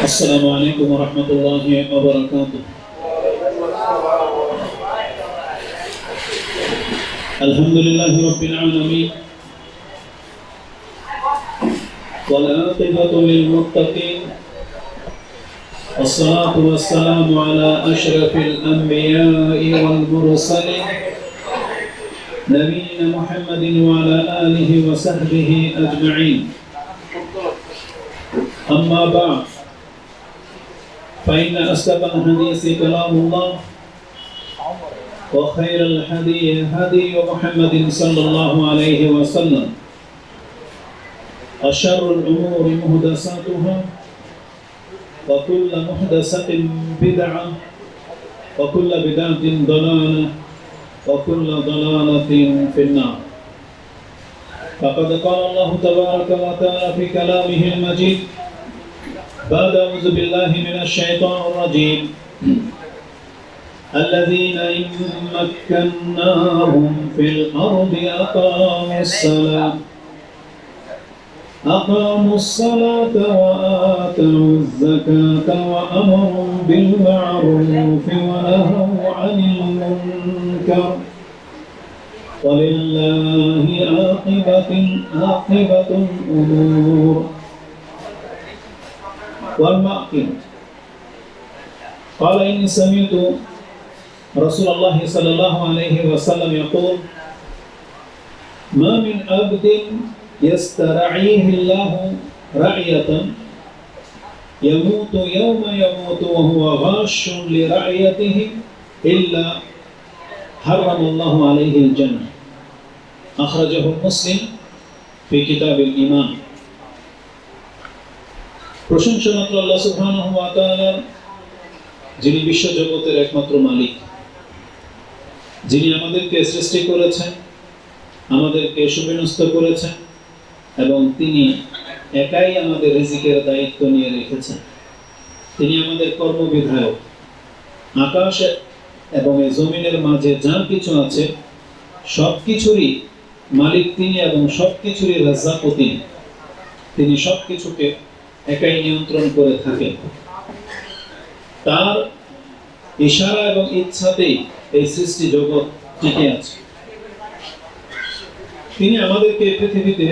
السلام عليكم ورحمة الله وبركاته. الحمد لله رب العالمين والعاقبة للمتقين والصلاة والسلام على أشرف الأنبياء والمرسلين نبينا محمد وعلى آله وصحبه أجمعين. أما بعد فإن أصدق الحديث كلام الله وخير الهدي هدي محمد صلى الله عليه وسلم وشر الأمور محدثاتها وكل محدثة بدعة وكل بدعة ضلالة وكل ضلالة في النار. فقد قال الله تبارك وتعالى في كلامه المجيد بعد أعوذ بالله من الشيطان الرجيم الذين إن مكناهم في الأرض أقاموا الصلاة وآتوا الزكاة وأمروا بالمعروف ونهوا عن المنكر ولله عاقبة الأمور. والمعقل قال إني سمعت رسول الله صلى الله عليه وسلم يقول ما من عبد يسترعيه الله رعية يموت يوم يموت وهو غاش لرعيته إلا حرم الله عليه الجنة. أخرجه مسلم في كتاب الإيمان. প্রশংসা মাত্র আল্লাহ সুবহানাহু ওয়া তাআলার, যিনি বিশ্বজগতের একমাত্র মালিক, যিনি আমাদেরকে সৃষ্টি করেছেন, আমাদেরকে সুবিন্যস্ত করেছেন এবং তিনি একাই আমাদের রিজিকের দায়িত্ব নিয়ে রেখেছেন। তিনি আমাদের কর্মবিধায়ক। আকাশ এবং এই জমিনের মাঝে যা কিছু আছে সবকিছুরই মালিক তিনি এবং সবকিছুরই রাজ্জাকও তিনি। তিনি সবকিছুকে একাই নিয়ন্ত্রণ করে থাকেন। তার ইশারা এবং ইচ্ছাতেই এই সৃষ্টি জগৎ টিকে আছে। তিনি আমাদেরকে পৃথিবীতে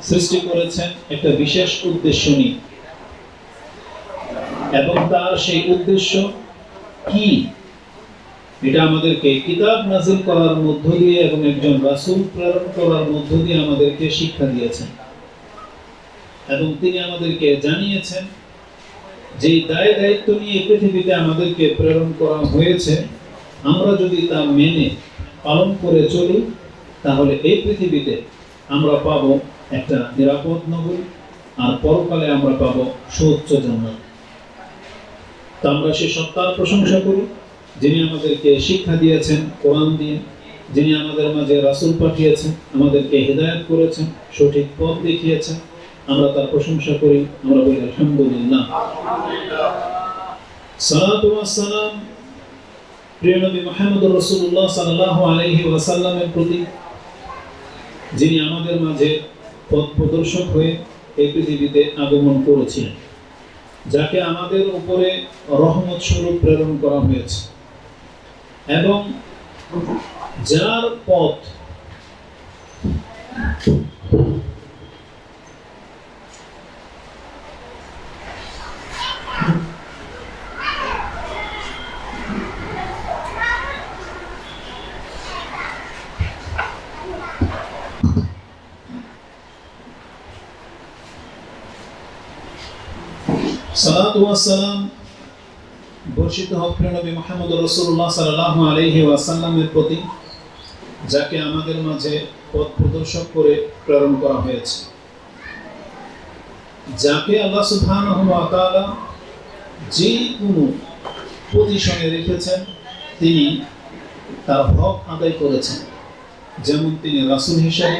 সৃষ্টি করেছেন একটা বিশেষ উদ্দেশ্য নিয়ে, এবং তার সেই উদ্দেশ্য কি এটা আমাদেরকে কিতাব নাযিল করার মধ্য দিয়ে এবং একজন রাসূল প্রেরণ করার মধ্য দিয়ে আমাদেরকে শিক্ষা দিয়েছেন। এবং তিনি আমাদেরকে জানিয়েছেন যে দায়িত্ব নিয়ে পৃথিবীতে আমাদেরকে প্রেরণ করা হয়েছে, আমরা যদি তা মেনে পালন করে চলি তাহলে এই পৃথিবীতে আমরা পাবো একটা নিরাপদ নগরী, আর পরকালে আমরা পাবো সুউচ্চ জান্নাত। তা আমরা সেই সত্তার প্রশংসা করি যিনি আমাদেরকে শিক্ষা দিয়েছেন কোরআন দিয়ে, যিনি আমাদের মাঝে রাসূল পাঠিয়েছেন, আমাদেরকে হিদায়াত করেছেন, সঠিক পথ দেখিয়েছেন। আমরা তার প্রশংসা করি, আমরা বলি আলহামদুলিল্লাহ। সালাতু ওয়াস সালাম প্রিয় নবী মুহাম্মদুর রাসূলুল্লাহ সাল্লাল্লাহু আলাইহি ওয়াসাল্লামের প্রতি, যিনি আমাদের মাঝে পথ প্রদর্শক হয়ে এই পৃথিবীতে আগমন করেছিলেন, যাকে আমাদের উপরে রহমত স্বরূপ প্রেরণ করা হয়েছে এবং যার পথ সালাতু ওয়াস সালাম বর্ষিত হোক প্রিয় নবী মুহাম্মদুর রাসূলুল্লাহ সাল্লাল্লাহু আলাইহি ওয়াসাল্লামের প্রতি, যাকে আমাদের মাঝে পথ প্রদর্শক করে প্রেরণ করা হয়েছে, যাকে আল্লাহ সুবহানাহু ওয়া তাআলা যে কোনো পজিশনে রেখেছেন তিনি তার হক আদায় করেছেন। যেমন তিনি রাসূল হিসেবে,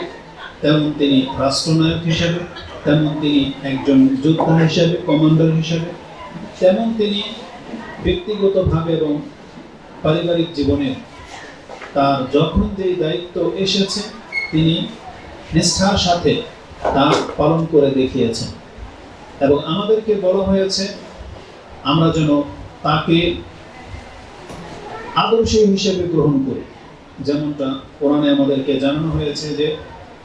তেমন তিনি রাষ্ট্রনায়ক হিসেবে, তেমন তিনি একজন যোদ্ধা হিসেবে, কমান্ডার হিসেবে, তেমন তিনি ব্যক্তিগতভাবে এবং পারিবারিক জীবনে তার যখন যে দায়িত্ব এসেছে তিনি নিষ্ঠার সাথে তা পালন করে দেখিয়েছেন। এবং আমাদেরকে বলা হয়েছে আমরা যেন তাকে আদর্শ হিসেবে গ্রহণ করি। যেমনটা কোরআনে আমাদেরকে জানানো হয়েছে যে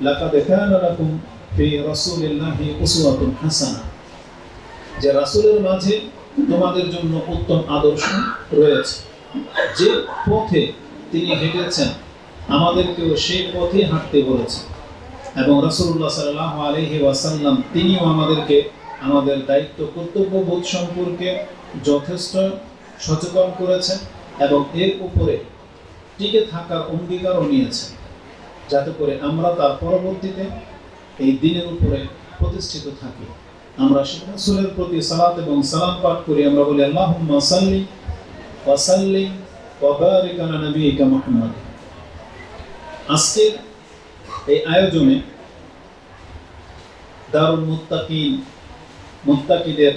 লাকাদ কানা লাকুম ফি রাসূলিল্লাহি উসওয়াতুন হাসানা, যে রাসূলের মাঝে তোমাদের জন্য উত্তম আদর্শ রয়েছে। যে পথে তিনি হেঁটেছেন আমাদেরকেও সেই পথে হাঁটতে বলেছেন, এবং রাসূলুল্লাহ সাল্লাল্লাহু আলাইহি ওয়াসাল্লাম তিনিও আমাদেরকে আমাদের দায়িত্ব কর্তব্যবোধ সম্পর্কে যথেষ্ট সচেতন করেছেন এবং এর উপরে টিকে থাকার অঙ্গীকারও নিয়েছেন, যাতে করে আমরা তার পরবর্তীতে এই দিনের উপরে প্রতিষ্ঠিত থাকি। আমরা রাসূলের প্রতি সালাত এবং সালাম পাঠ করি। আমরা বলি আল্লাহুম্মা সাল্লি ওয়া সাল্লিম ওয়া বারিক আলা নবিয়িকা মুহাম্মদ। আজকের এই আয়োজনে দারুল মুত্তাকিন, মুত্তাকিদের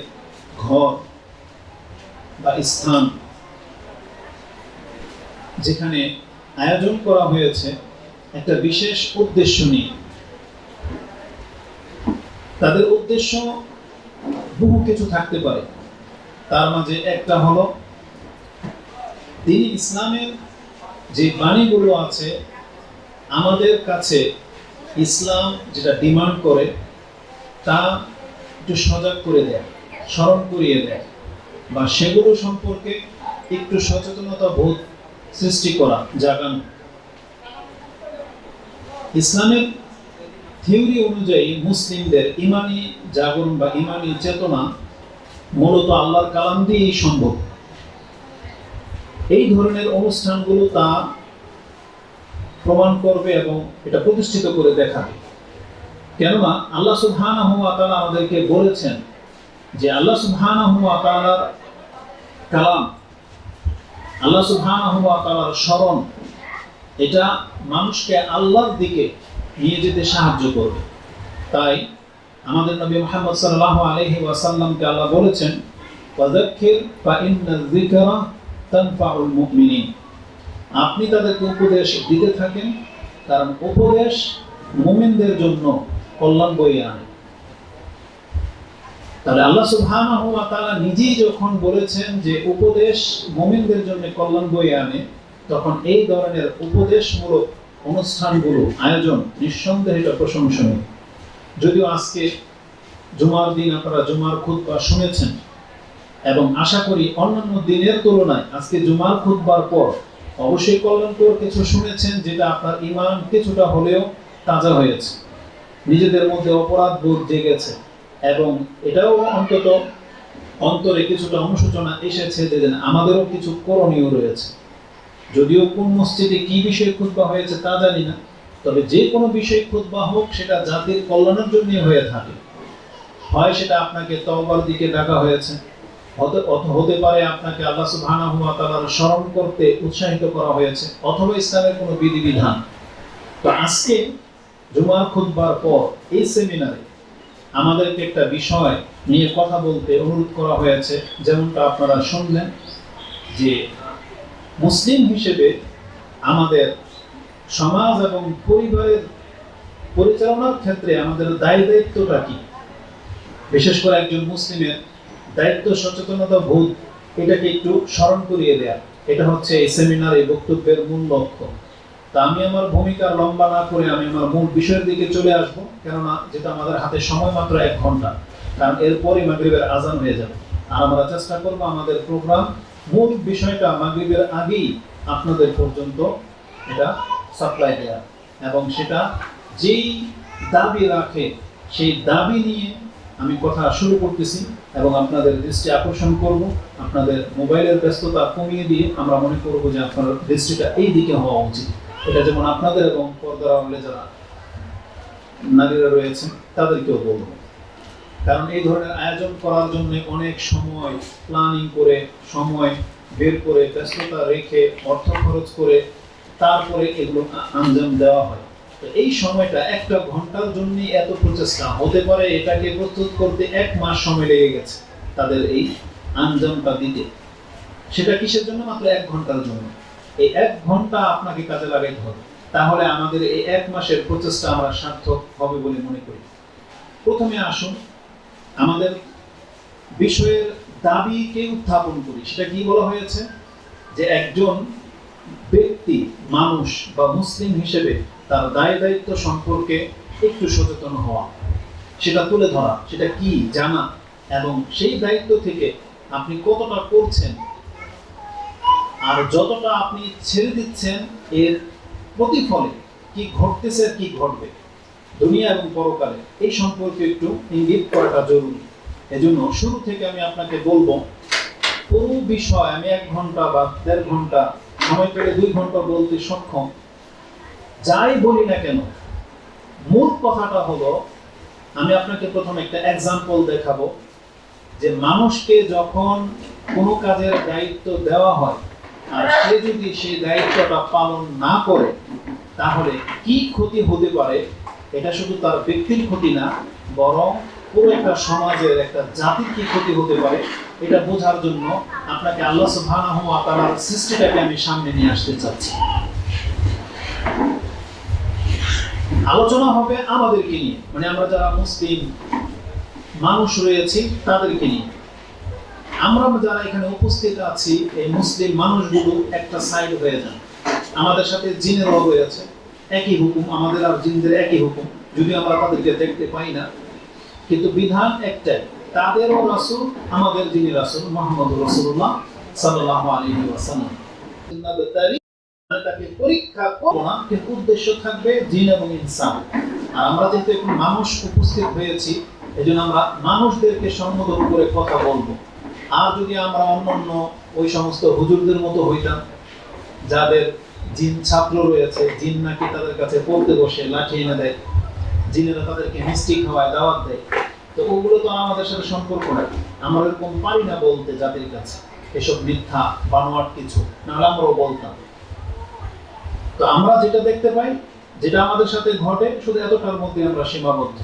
ঘর বা স্থান, যেখানে আয়োজন করা হয়েছে একটা বিশেষ উদ্দেশ্য নিয়ে। তাদের উদ্দেশ্য বহু কিছু থাকতে পারে, তার মাঝে একটা হলো দ্বীন ইসলামের যে বাণীগুলো আছে আমাদের কাছে ইসলাম যেটা ডিমান্ড করে তা একটু সজাগ করে দেয়, স্মরণ করিয়ে দেয়, বা সেগুলো সম্পর্কে একটু সচেতনতা বোধ সৃষ্টি করা, জাগানো। ইসলামের থিওরি অনুযায়ী মুসলিমদের ইমানি জাগরণ বা ইমানি চেতনা মূলত আল্লাহর কালাম দিয়েই সম্ভব। এই ধরনের অনুষ্ঠানগুলো তা প্রমাণ করবে এবং এটা প্রতিষ্ঠিত করে দেখাবে। কেননা আল্লাহ সুবহানাহু ওয়া তাআলা আমাদেরকে বলেছেন যে আল্লাহ সুবহানাহু ওয়া তাআলার কালাম, আল্লাহ সুবহানাহু ওয়া তাআলার স্মরণ, এটা মানুষকে আল্লাহর দিকে নিয়ে যেতে সাহায্য করবে। তাই আমাদের নবী মুহাম্মদ সাল্লাল্লাহু আলাইহি ওয়াসাল্লামকে আল্লাহ বলেছেন ওয়াযাক্কির ফা ইন্নায যিকরা তানফাউল মুমিনিন। আপনি তাদেরকে উপদেশ দিতে থাকেন, কারণ উপদেশ মুমিনদের জন্য কল্যাণ বয়ে আনে। তাহলে আল্লাহ সুবহানাহু ওয়া তাআলা নিজেই যখন বলেছেন যে উপদেশ মুমিনদের জন্য কল্যাণ বয়ে আনে, তখন এই ধরনের উপদেশমূলক অনুষ্ঠানগুলো আয়োজন নিঃসন্দেহে এটা প্রশংসনীয়। যদিও আজকে জুমার দিন আপনারা জুমার খুতবা শুনেছেন, এবং আশা করি অন্যান্য দিনের তুলনায় আজকে জুমার খুতবার পর অবশ্যই কল্যাণকর কিছু শুনেছেন, যেটা আপনার ঈমান কিছুটা হলেও তাজা হয়েছে, নিজেদের মধ্যে অপরাধ বোধ জেগেছে, এবং এটাও অন্তত অন্তরে কিছুটা অনুশোচনা এসেছে যে আমাদেরও কিছু করণীয় রয়েছে। যদিও কোন মসজিদে কি বিষয়ে খুতবা হয়েছে তা জানি না, তবে যে কোনো বিষয়ে খুতবা হোক সেটা জাতির কল্যাণের জন্য হয়ে থাকে। হয় সেটা আপনাকে তওবার দিকে ডাকা হয়েছে, হতে পারে আপনাকে আল্লাহ সুবহানাহু ওয়া তাআলার স্মরণ করতে উৎসাহিত করা হয়েছে, অথবা ইসলামের কোনো বিধিবিধান। তো আজকে জুমার খুতবার পর এই সেমিনারে আমাদেরকে একটা বিষয় নিয়ে কথা বলতে অনুরোধ করা হয়েছে। যেমনটা আপনারা শুনলেন যে মুসলিম হিসেবে আমাদের সমাজ এবং পরিবারের পরিচালনার ক্ষেত্রে আমাদের দায়িত্বটা কি, বিশেষ করে একজন মুসলিমের দায়িত্ব সচেতনতা বোধ, এটাকে একটু স্মরণ করিয়ে দেয়া। এটা হচ্ছে এই সেমিনার, এই বক্তব্যের মূল লক্ষ্য। তা আমি আমার ভূমিকা লম্বা না করে আমি আমার মূল বিষয়ের দিকে চলে আসবো, কেননা যেটা আমাদের হাতে সময় মাত্র 1 ঘন্টা, কারণ এরপরই মাগরিবের আজান হয়ে যাবে। আর আমরা চেষ্টা করবো আমাদের প্রোগ্রাম মূল বিষয়টা মাগরিবের আগেই আপনাদের পর্যন্ত এটা সাপ্লাই দেয়া, এবং সেটা যেই দাবি রাখে সেই দাবি নিয়ে আমি কথা শুরু করতেছি, এবং আপনাদের দৃষ্টি আকর্ষণ করব। আপনাদের মোবাইলের ব্যস্ততা কমিয়ে দিয়ে আমরা মনে করব যে আপনার দৃষ্টিটা এই দিকে হওয়া উচিত। এটা যেমন আপনাদের এবং পর্দার আড়ালে যারা নারীরা রয়েছেন তাদেরকেও বলবো, কারণ এই ধরনের আয়োজন করার জন্য অনেক সময় প্ল্যানিং করে, সময় বের করে, ব্যস্ততা রেখে, অর্থ খরচ করে তারপরে এগুলো আঞ্জাম দেওয়া হয়। তো এই সময়টা 1 ঘন্টার জন্য এত প্রচেষ্টা হতে পারে, এটাকে প্রস্তুত করতে 1 মাস সময় লেগে গেছে তাদের এই আঞ্জামটা দিতে। সেটা কিসের জন্য? মাত্র 1 ঘন্টার জন্য। এই 1 ঘন্টা আপনাকে কাজে লাগাইতে হবে, তাহলে আমাদের এই 1 মাসের প্রচেষ্টা আমরা সার্থক হবে বলে মনে করি। প্রথমে আসুন আমাদের বিষয়ের দাবিকে উত্থাপন করি। সেটা কি বলা হয়েছে? যে একজন ব্যক্তি, মানুষ বা মুসলিম হিসেবে তার দায় দায়িত্ব সম্পর্কে একটু সচেতন হওয়া, সেটা তুলে ধরা, সেটা কি জানা, এবং সেই দায়িত্ব থেকে আপনি কতটা করছেন আর যতটা আপনি ছেড়ে দিচ্ছেন এর প্রতিফলে কি ঘটতেছে আর কি ঘটবে দুনিয়া এবং পরকালে, এই সম্পর্কে একটু ইঙ্গিত করাটা জরুরি। এজন্য শুরু থেকে আমি আপনাকে বলবো, পুরো বিষয় আমি 1 ঘন্টা বা 1.5 ঘন্টা, সময় পেলে 2 ঘন্টা বলতে সক্ষম। যাই বলি না কেন, মূল কথাটা হলো, আমি আপনাকে প্রথমে একটা এক্সাম্পল দেখাবো যে মানুষকে যখন কোনো কাজের দায়িত্ব দেওয়া হয় আর সে যদি সেই দায়িত্বটা পালন না করে তাহলে কি ক্ষতি হতে পারে। এটা শুধু তার ব্যক্তির ক্ষতি না, বরং পুরো একটা সমাজের, একটা জাতির কি ক্ষতি হতে পারে, এটা বোঝার জন্য আপনাকে আল্লাহ সুবহানাহু ওয়া তাআলার সৃষ্টিটাকে আমি সামনে নিয়ে আসতে চাচ্ছি। আলোচনা হবে আমাদেরকে নিয়ে, মানে আমরা যারা মুসলিম মানুষ রয়েছি তাদেরকে নিয়ে। আমরা যারা এখানে উপস্থিত আছি, এই মুসলিম মানুষগুলো একটা সাইড হয়ে যান। আমাদের সাথে জিনেরাও রয়েছে, একই হুকুম, আমাদের আর জিনদের একই হুকুম, যদি আমরা তাদেরকে দেখতে পাই না, কিন্তু বিধান একটাই, তাদেরও রাসূল, আমাদের যিনি রাসূল মুহাম্মদুর রাসূলুল্লাহ সাল্লাল্লাহু আলাইহি ওয়াসাল্লাম। তাকে পরীক্ষা করব না, কিন্তু উদ্দেশ্য থাকবে জিন এবং ইনসান। আর আমরা যেহেতু এখন মানুষ উপস্থিত হয়েছি, এজন্য আমরা মানুষদেরকে সম্বোধন করে কথা বলবো। আর যদি আমরা অন্যান্য ওই সমস্ত হুজুরদের মতো হইতাম যাদের জিন ছাত্র রয়েছে, জিন নাকি তাদের কাছে পড়তে বসে লাঠি এনে দেয়, জিনেরা তাদেরকে মিষ্টি খাওয়ায়, দাওয়াত দেয়, তো ওগুলো তো আমাদের সাথে সম্পর্ক নাই। আমরা এরকম পারি না বলতে জাতির কাছে এসব মিথ্যা বানোয়াট কিছু, নাহলে আমরাও বলতাম। তো আমরা যেটা দেখতে পাই, যেটা আমাদের সাথে ঘটে, শুধু এতটার মধ্যে আমরা সীমাবদ্ধ,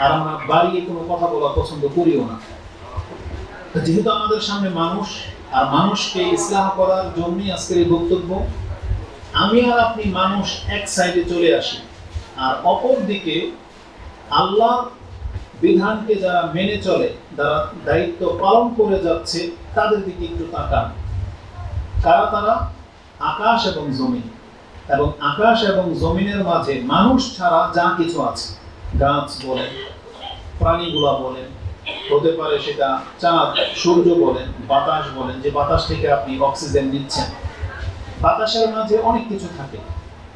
আর আমরা বাড়িয়ে কোনো কথা বলা পছন্দ করিও না। যেহেতু আমাদের সামনে মানুষ, আর মানুষকে ইসলাম করার জন্যই আজকের এই বক্তব্য, আমি আর আপনি মানুষ এক সাইডে চলে আসি, আর অপর দিকে আল্লাহ বিধানকে যারা মেনে চলে, যারা দায়িত্ব পালন করে যাচ্ছে, তাদের দিকে একটু তাকান। কারা তারা? আকাশ এবং জমিন, এবং আকাশ এবং জমিনের মাঝে মানুষ ছাড়া যা কিছু আছে, গাছ বলেন, প্রাণীগুলা বলেন, হতে পারে সেটা চাঁদ, সূর্য বলেন, বাতাস বলেন, যে বাতাস থেকে আপনি অক্সিজেন নিচ্ছেন, বাতাসের মাঝে অনেক কিছু থাকে।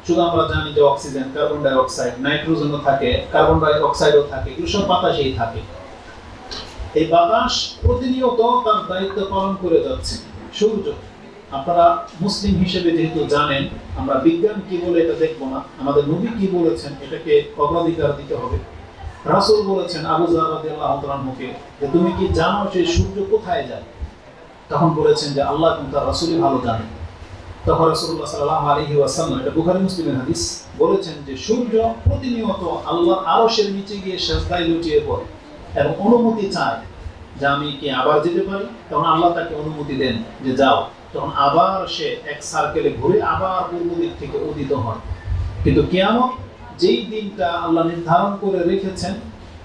শুধু আমরা জানি যে অক্সিজেন, কার্বন ডাই অক্সাইড, নাইট্রোজেনও থাকে, কার্বন ডাই অক্সাইডও থাকে, এগুলো সব বাতাসেই থাকে। এই বাতাস প্রতিনিয়ত তার দায়িত্ব পালন করে যাচ্ছে। সূর্য, আপনারা মুসলিম হিসেবে যেহেতু জানেন, আমরা বিজ্ঞান কি বলে এটা দেখবো না, আমাদের নবী কি বলেছেন এটাকে অগ্রাধিকার দিতে হবে। রাসূল বলেছেন আবু যর রাদিয়াল্লাহু তাআলা আনহুকে যে তুমি কি জানো সেই সূর্য কোথায় যায়? তখন বলেছেন যে আল্লাহ এবং তার রাসূলই ভালো জানেন। তখন রাসূলুল্লাহ সাল্লাল্লাহু আলাইহি ওয়াসাল্লাম, এটা বুখারী মুসলিমের হাদিস, বলেছেন যে সূর্য প্রতিনিয়ত আল্লাহর আরশের নিচে গিয়ে সিজদায় লুটিয়ে পড়ে এবং অনুমতি চায় যে আমি কি আবার যেতে পারি। তখন আল্লাহ তাকে অনুমতি দেন যে যাও। তখন আবার সে এক সার্কেলে ঘুরে আবার পূর্ব দিক থেকে উদিত হয়। কিন্তু কিয়ামত যেই দিনটা আল্লাহ নির্ধারণ করে রেখেছেন,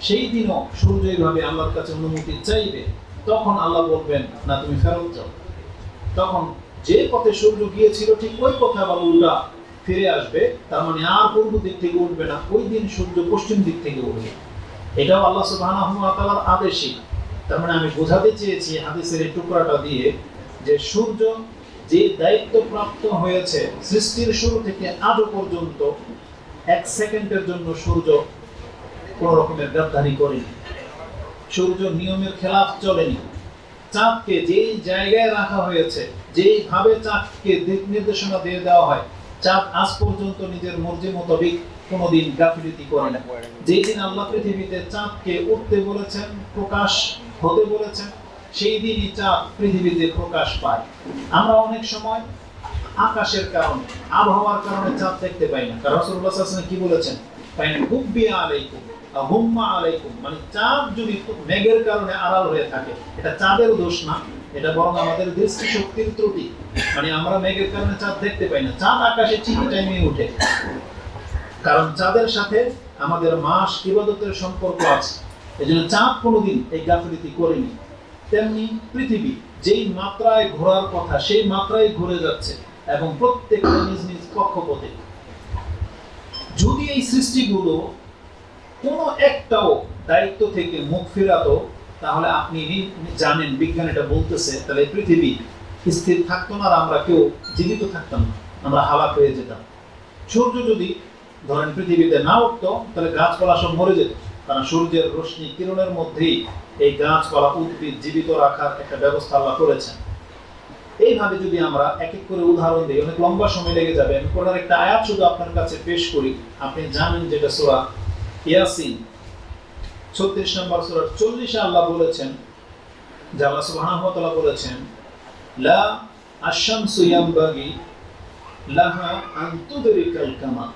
সেই দিনও সূর্য এইভাবে আল্লাহর কাছে অনুমতি চাইবে। তখন আল্লাহ বলবেন না, তুমি ফেরত যাও। তখন যে পথে সূর্য গিয়েছিল ঠিক ওই পথে আবার উল্টা ফিরে আসবে, তার মানে আর পূর্ব দিক থেকে উঠবে না, ওই দিন সূর্য পশ্চিম দিক থেকে উঠবে। এটাও আল্লাহ সুবহানাহু ওয়া তাআলার আদেশই। তার মানে আমি বোঝাতে চেয়েছি হাদিসের এই টুকরাটা দিয়ে যে সূর্য যে দায়িত্ব প্রাপ্ত হয়েছে সৃষ্টির শুরু থেকে আজও পর্যন্ত, 1 সেকেন্ডের জন্য সূর্য কোন রকমের গাদ্দারি করেনি, সূর্য নিয়মের খেলাফ চলেনি। চাঁদকে যেই জায়গায় রাখা হয়েছে, যেইভাবে চাঁদকে দিক নির্দেশনা দিয়ে দেওয়া হয়, চাঁদ আজ পর্যন্ত নিজের মর্জি মোতাবেক কোনোদিন গাফিলতি করে না। যেই দিন আল্লাহ পৃথিবীতে চাঁদকে উঠতে বলেছেন, প্রকাশ হতে বলেছেন, সেই দিনই চাঁদ পৃথিবীতে প্রকাশ পায়। আমরা অনেক সময় আকাশের কারণে, আবহাওয়ার কারণে চাঁদ দেখতে পাই না। কারণ রাসূলুল্লাহ সাল্লাল্লাহু আলাইহি ওয়াসাল্লাম কি বলেছেন? ফাইন গুব্বিয়া আলাইকুম হুম্মা আলাইকুম, মানে চাঁদ যদি মেঘের কারণে আড়াল হয়ে থাকে, এটা চাঁদের দোষ না, এটা বরং আমাদের দৃষ্টিশক্তির ত্রুটি। মানে আমরা মেঘের কারণে চাঁদ দেখতে পাই না, চাঁদ আকাশে ঠিকই টাইমে ওঠে, কারণ চাঁদের সাথে আমাদের মাস ইবাদতের সম্পর্ক আছে। এজন্য চাঁদ কোনোদিন এই গাফিলতি করেনি। তেমনি পৃথিবী যেই মাত্রায় ঘোরার কথা সেই মাত্রায় ঘুরে যাচ্ছে এবং প্রত্যেকটা নিজ নিজ কক্ষপথে। যদি এই সৃষ্টিগুলো কোনো একটাও দায়িত্ব থেকে মুখ ফেরাতো, তাহলে আপনি জানেন বিজ্ঞান এটা বলতেছে, তাহলে পৃথিবী স্থির থাকতো না আর আমরা কেউ জীবিত থাকতাম না, আমরা হালাক হয়ে যেতাম। সূর্য যদি ধরেন পৃথিবীতে না উঠতো, তাহলে গাছপালা সব মরে যেত, কারণ সূর্যের রশ্মি কিরণের মধ্যেই এই গাছপালা উদ্ভিদ জীবিত রাখার একটা ব্যবস্থা আল্লাহ করেছেন। এইভাবে যদি আমরা এক এক করে উদাহরণ দিই, অনেক লম্বা সময় লেগে যাবে। আমি কোরআনের একটা আয়াত শুধু আপনার কাছে পেশ করি। আপনি জানেন যেটা সূরা ইয়াসিন 36 নম্বর সূরার 40-এ আল্লাহ বলেছেন, যে আল্লাহ সুবহানাহু ওয়া তাআলা বলেছেন, লা আশ-শামসু ইয়ানবাগি লাহা আন তুদরিকাল কামার।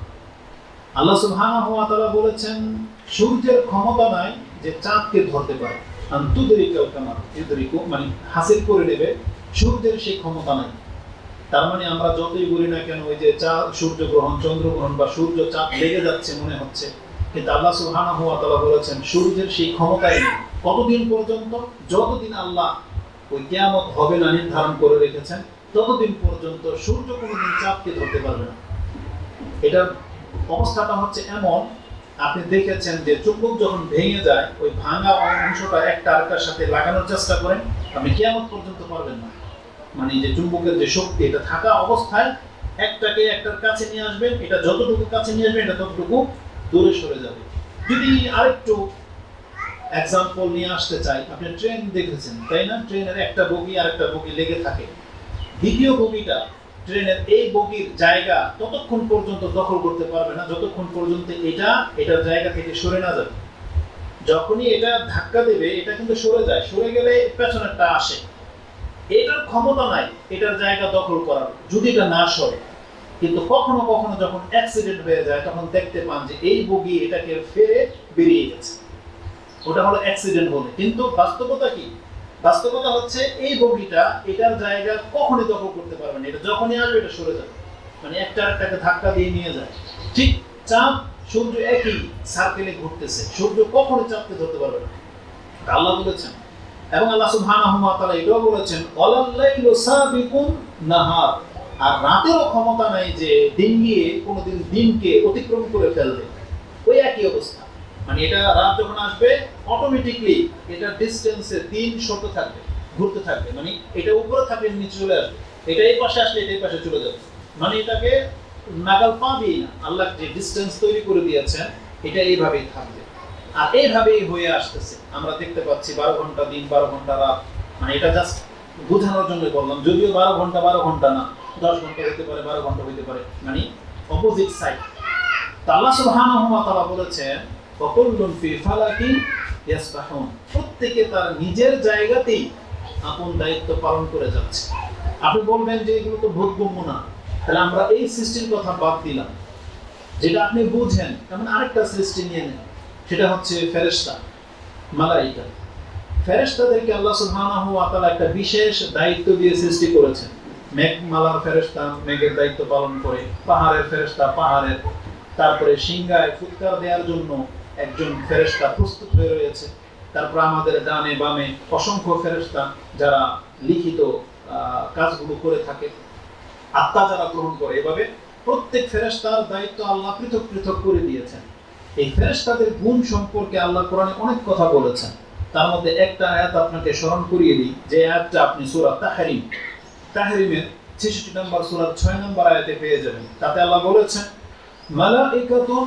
আল্লাহ সুবহানাহু ওয়া তাআলা বলেছেন, সূর্যের ক্ষমতা নাই যে চাঁদকে ধরতে পারে। আন তুদরিকাল কামার, ইদরিকু মানে হাসিল করে নেবে, সূর্যের সেই ক্ষমতা নাই। তার মানে আমরা যতই বলি না কেন ওই যে চাঁদ সূর্যগ্রহণ চন্দ্রগ্রহণ বা সূর্য চাঁদ লেগে যাচ্ছে মনে হচ্ছে, কিন্তু আল্লাহ সুবহানাহু ওয়া তাআলা বলেছেন সূর্যের সেই ক্ষমতাই নেই। কতদিন পর্যন্ত? যতদিন আল্লাহ ওই কিয়ামত হবে না নির্ধারণ করে রেখেছেন, ততদিন পর্যন্ত সূর্য কোনোদিন চাঁদকে ধরতে পারবে না। এটার অবস্থাটা হচ্ছে এমন, আপনি দেখেছেন যে চুম্বক যখন ভেঙে যায়, ওই ভাঙা অংশটা একটা আরেকটার সাথে লাগানোর চেষ্টা করেন, আপনি কিয়ামত পর্যন্ত পারবেন না। মানে যে চুম্বকের যে শক্তি, এটা থাকা অবস্থায় একটাকে একটার কাছে নিয়ে আসবেন, এটা যতটুকু কাছে নিয়ে আসবেন এটা ততটুকু দূরে সরে যাবে। যদি আরেকটু এক্সাম্পল নিয়ে আসতে চাই, আপনি ট্রেন দেখেছেন তাই না? ট্রেনের একটা বগি আরেকটা বগি লেগে থাকে, দ্বিতীয় বগিটা ট্রেনের এই বগির জায়গা ততক্ষণ পর্যন্ত দখল করতে পারবে না যতক্ষণ পর্যন্ত এটার জায়গা থেকে সরে না যাবে। যখনই এটা ধাক্কা দেবে, এটা কিন্তু সরে যায়, সরে গেলে পেছনেরটা আসে। এটার ক্ষমতা নাই এটার জায়গা দখল করার, যদি এটা না সরে। কিন্তু কখনো কখনো যখন অ্যাক্সিডেন্ট হয়ে যায়, তখন দেখতে পান যে এই বগি এটাকে ফেরে বেরিয়ে গেছে। ওটা হলো অ্যাক্সিডেন্ট হলে। কিন্তু বাস্তবতা কি? বাস্তবতা হচ্ছে এই বগিটা এটার জায়গা কখনই দখল করতে পারবে না, এটা যখনই আসবে এটা সরে যাবে, মানে একটা আরেকটাকে ধাক্কা দিয়ে নিয়ে যায়। ঠিক চাঁদ সূর্য একই সার্কেলে ঘুরতেছে, সূর্য কখনোই চাঁদকে ধরতে পারবে না, আল্লাহ বলেছেন। এবং আল্লাহ সুবহানাহু ওয়া তাআলা এটাও বলেছেন, ওয়ালাল্লাইলু সাবিকুন নাহার, আর রাতেরও ক্ষমতা নাই যে দিন গিয়ে কোনোদিন দিনকে অতিক্রম করে ফেলবে। ওই একই অবস্থা, মানে এটা রাত যখন আসবে অটোমেটিকলি এটা ডিসটেন্সে দিন সরতে থাকবে, ঘুরতে থাকবে, মানে এটা উপরে থাকলে নিচে চলে আসবে, এটা এই পাশে আসলে এটা এই পাশে চলে যাবে, মানে এটাকে নাগাল পাবেই না। আল্লাহ যে ডিসটেন্স তৈরি করে দিয়েছেন এটা এইভাবেই থাকবে, আর এইভাবেই হয়ে আসতেছে। আমরা দেখতে পাচ্ছি 12 ঘন্টা দিন 12 ঘন্টা রাত, মানে এটা জাস্ট বোঝানোর জন্য বললাম, যদিও 12 ঘন্টা না, 10 ঘন্টা হতে পারে, 12 ঘন্টা হতে পারে, মানে অপোজিট সাইড। আল্লাহ সুবহানাহু ওয়া তাআলা বলেছেন, ওয়াকুল্লুন ফি ফালাকিন ইয়াসবাহুন, প্রত্যেকে তার নিজের জায়গাতেই আপন দায়িত্ব পালন করে যাচ্ছে। আপনি বলবেন যে এগুলো তো বোধগম্য না, তাহলে আমরা এই সৃষ্টির কথা বাদ দিলাম, যেটা আপনি বুঝেন, তেমন আরেকটা সৃষ্টি নিয়ে নেন, সেটা হচ্ছে ফেরেশতা, মালাইকা। ফেরেশতাদেরকে আল্লাহ সুবহানাহু ওয়া তাআলা একটা বিশেষ দায়িত্ব দিয়ে সৃষ্টি করেছেন। মেঘমালার ফেরেশতা মেঘের দায়িত্ব পালন করে, পাহাড়ের ফেরেশতা পাহাড়ের, তারপরে সিংহায় ফুৎকার দেওয়ার জন্য একজন ফেরেশতা প্রস্তুত হয়ে রয়েছে, তারপর আমাদের ডানে বামে অসংখ্য ফেরেশতা যারা লিখিত কাজগুলো করে থাকে, আত্মা যারা গ্রহণ করে। এভাবে প্রত্যেক ফেরেশতার দায়িত্ব আল্লাহ পৃথক পৃথক করে দিয়েছেন। এই ফেরেশতাদের গুণ সম্পর্কে আল্লাহ কোরআনে অনেক কথা বলেছেন। তার মধ্যে একটা আয়াত আপনাকে স্মরণ করিয়ে দিই, যে আয়াতটা আপনি সূরা তাহরিমের 66 নম্বর সূরার 6 নম্বর আয়াতে পেয়ে যাবেন। তাতে আল্লাহ বলেছেন, মালাইকাতুন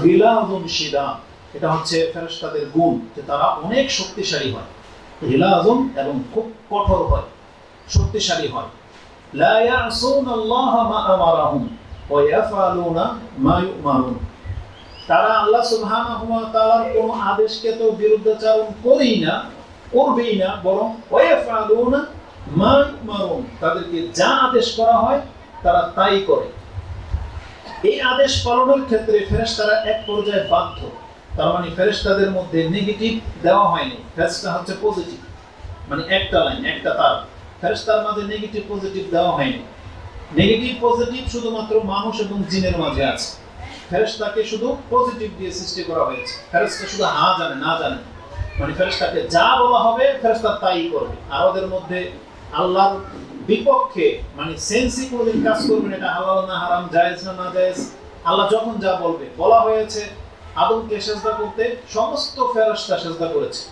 গিলাযুন শিদাদ, এটা হচ্ছে ফেরেশতাদের গুণ, যে তারা অনেক শক্তিশালী হয়, গিলাযুন এবং খুব কঠোর হয়, শক্তিশালী হয়। লা ইয়াসুনাল্লাহা মা আমারাহুম ওয়া ইয়াফআলুনা মা ইউমারুন, তারা আল্লাহ সুবহানাহু ওয়া তাআলার কোন আদেশকে তো বিরুদ্ধাচরণ করবেই না, বরং ওয়া ইয়াফআলুনা মা ইউমারুন, তাদেরকে যা আদেশ করা হয় তারা তাই করে। এই আদেশ পালনের ক্ষেত্রে ফেরেশতারা এক পর্যায়ে বাধ্য, তার মানে ফেরেশতাদের মধ্যে নেগেটিভ দেওয়া হয়নি, ফেরেশতা হচ্ছে পজিটিভ, মানে একটা লাইন একটা তার, ফেরেশতার মাঝে নেগেটিভ পজিটিভ দেওয়া হয়নি। নেগেটিভ পজিটিভ শুধুমাত্র মানুষ এবং জিনের মাঝে আছে, ফেরেশতাকে শুধু পজিটিভ দিয়ে সৃষ্টি করা হয়েছে। ফেরেশতা শুধু হ্যাঁ জানে না জানে, মানে ফেরেশতাকে যা বলা হবে ফেরেশতা তাই করবে। আর ওদের মধ্যে আল্লাহর বিপক্ষে মানে সেন্সি কোনোদিন কাজ করবে না, এটা হালাল না হারাম, জায়েজ না না জায়েজ। আল্লাহ যখন যা বলবে, বলা হয়েছে আদমকে সেজদা করতে, সমস্ত ফেরেশতা সেজদা করেছে।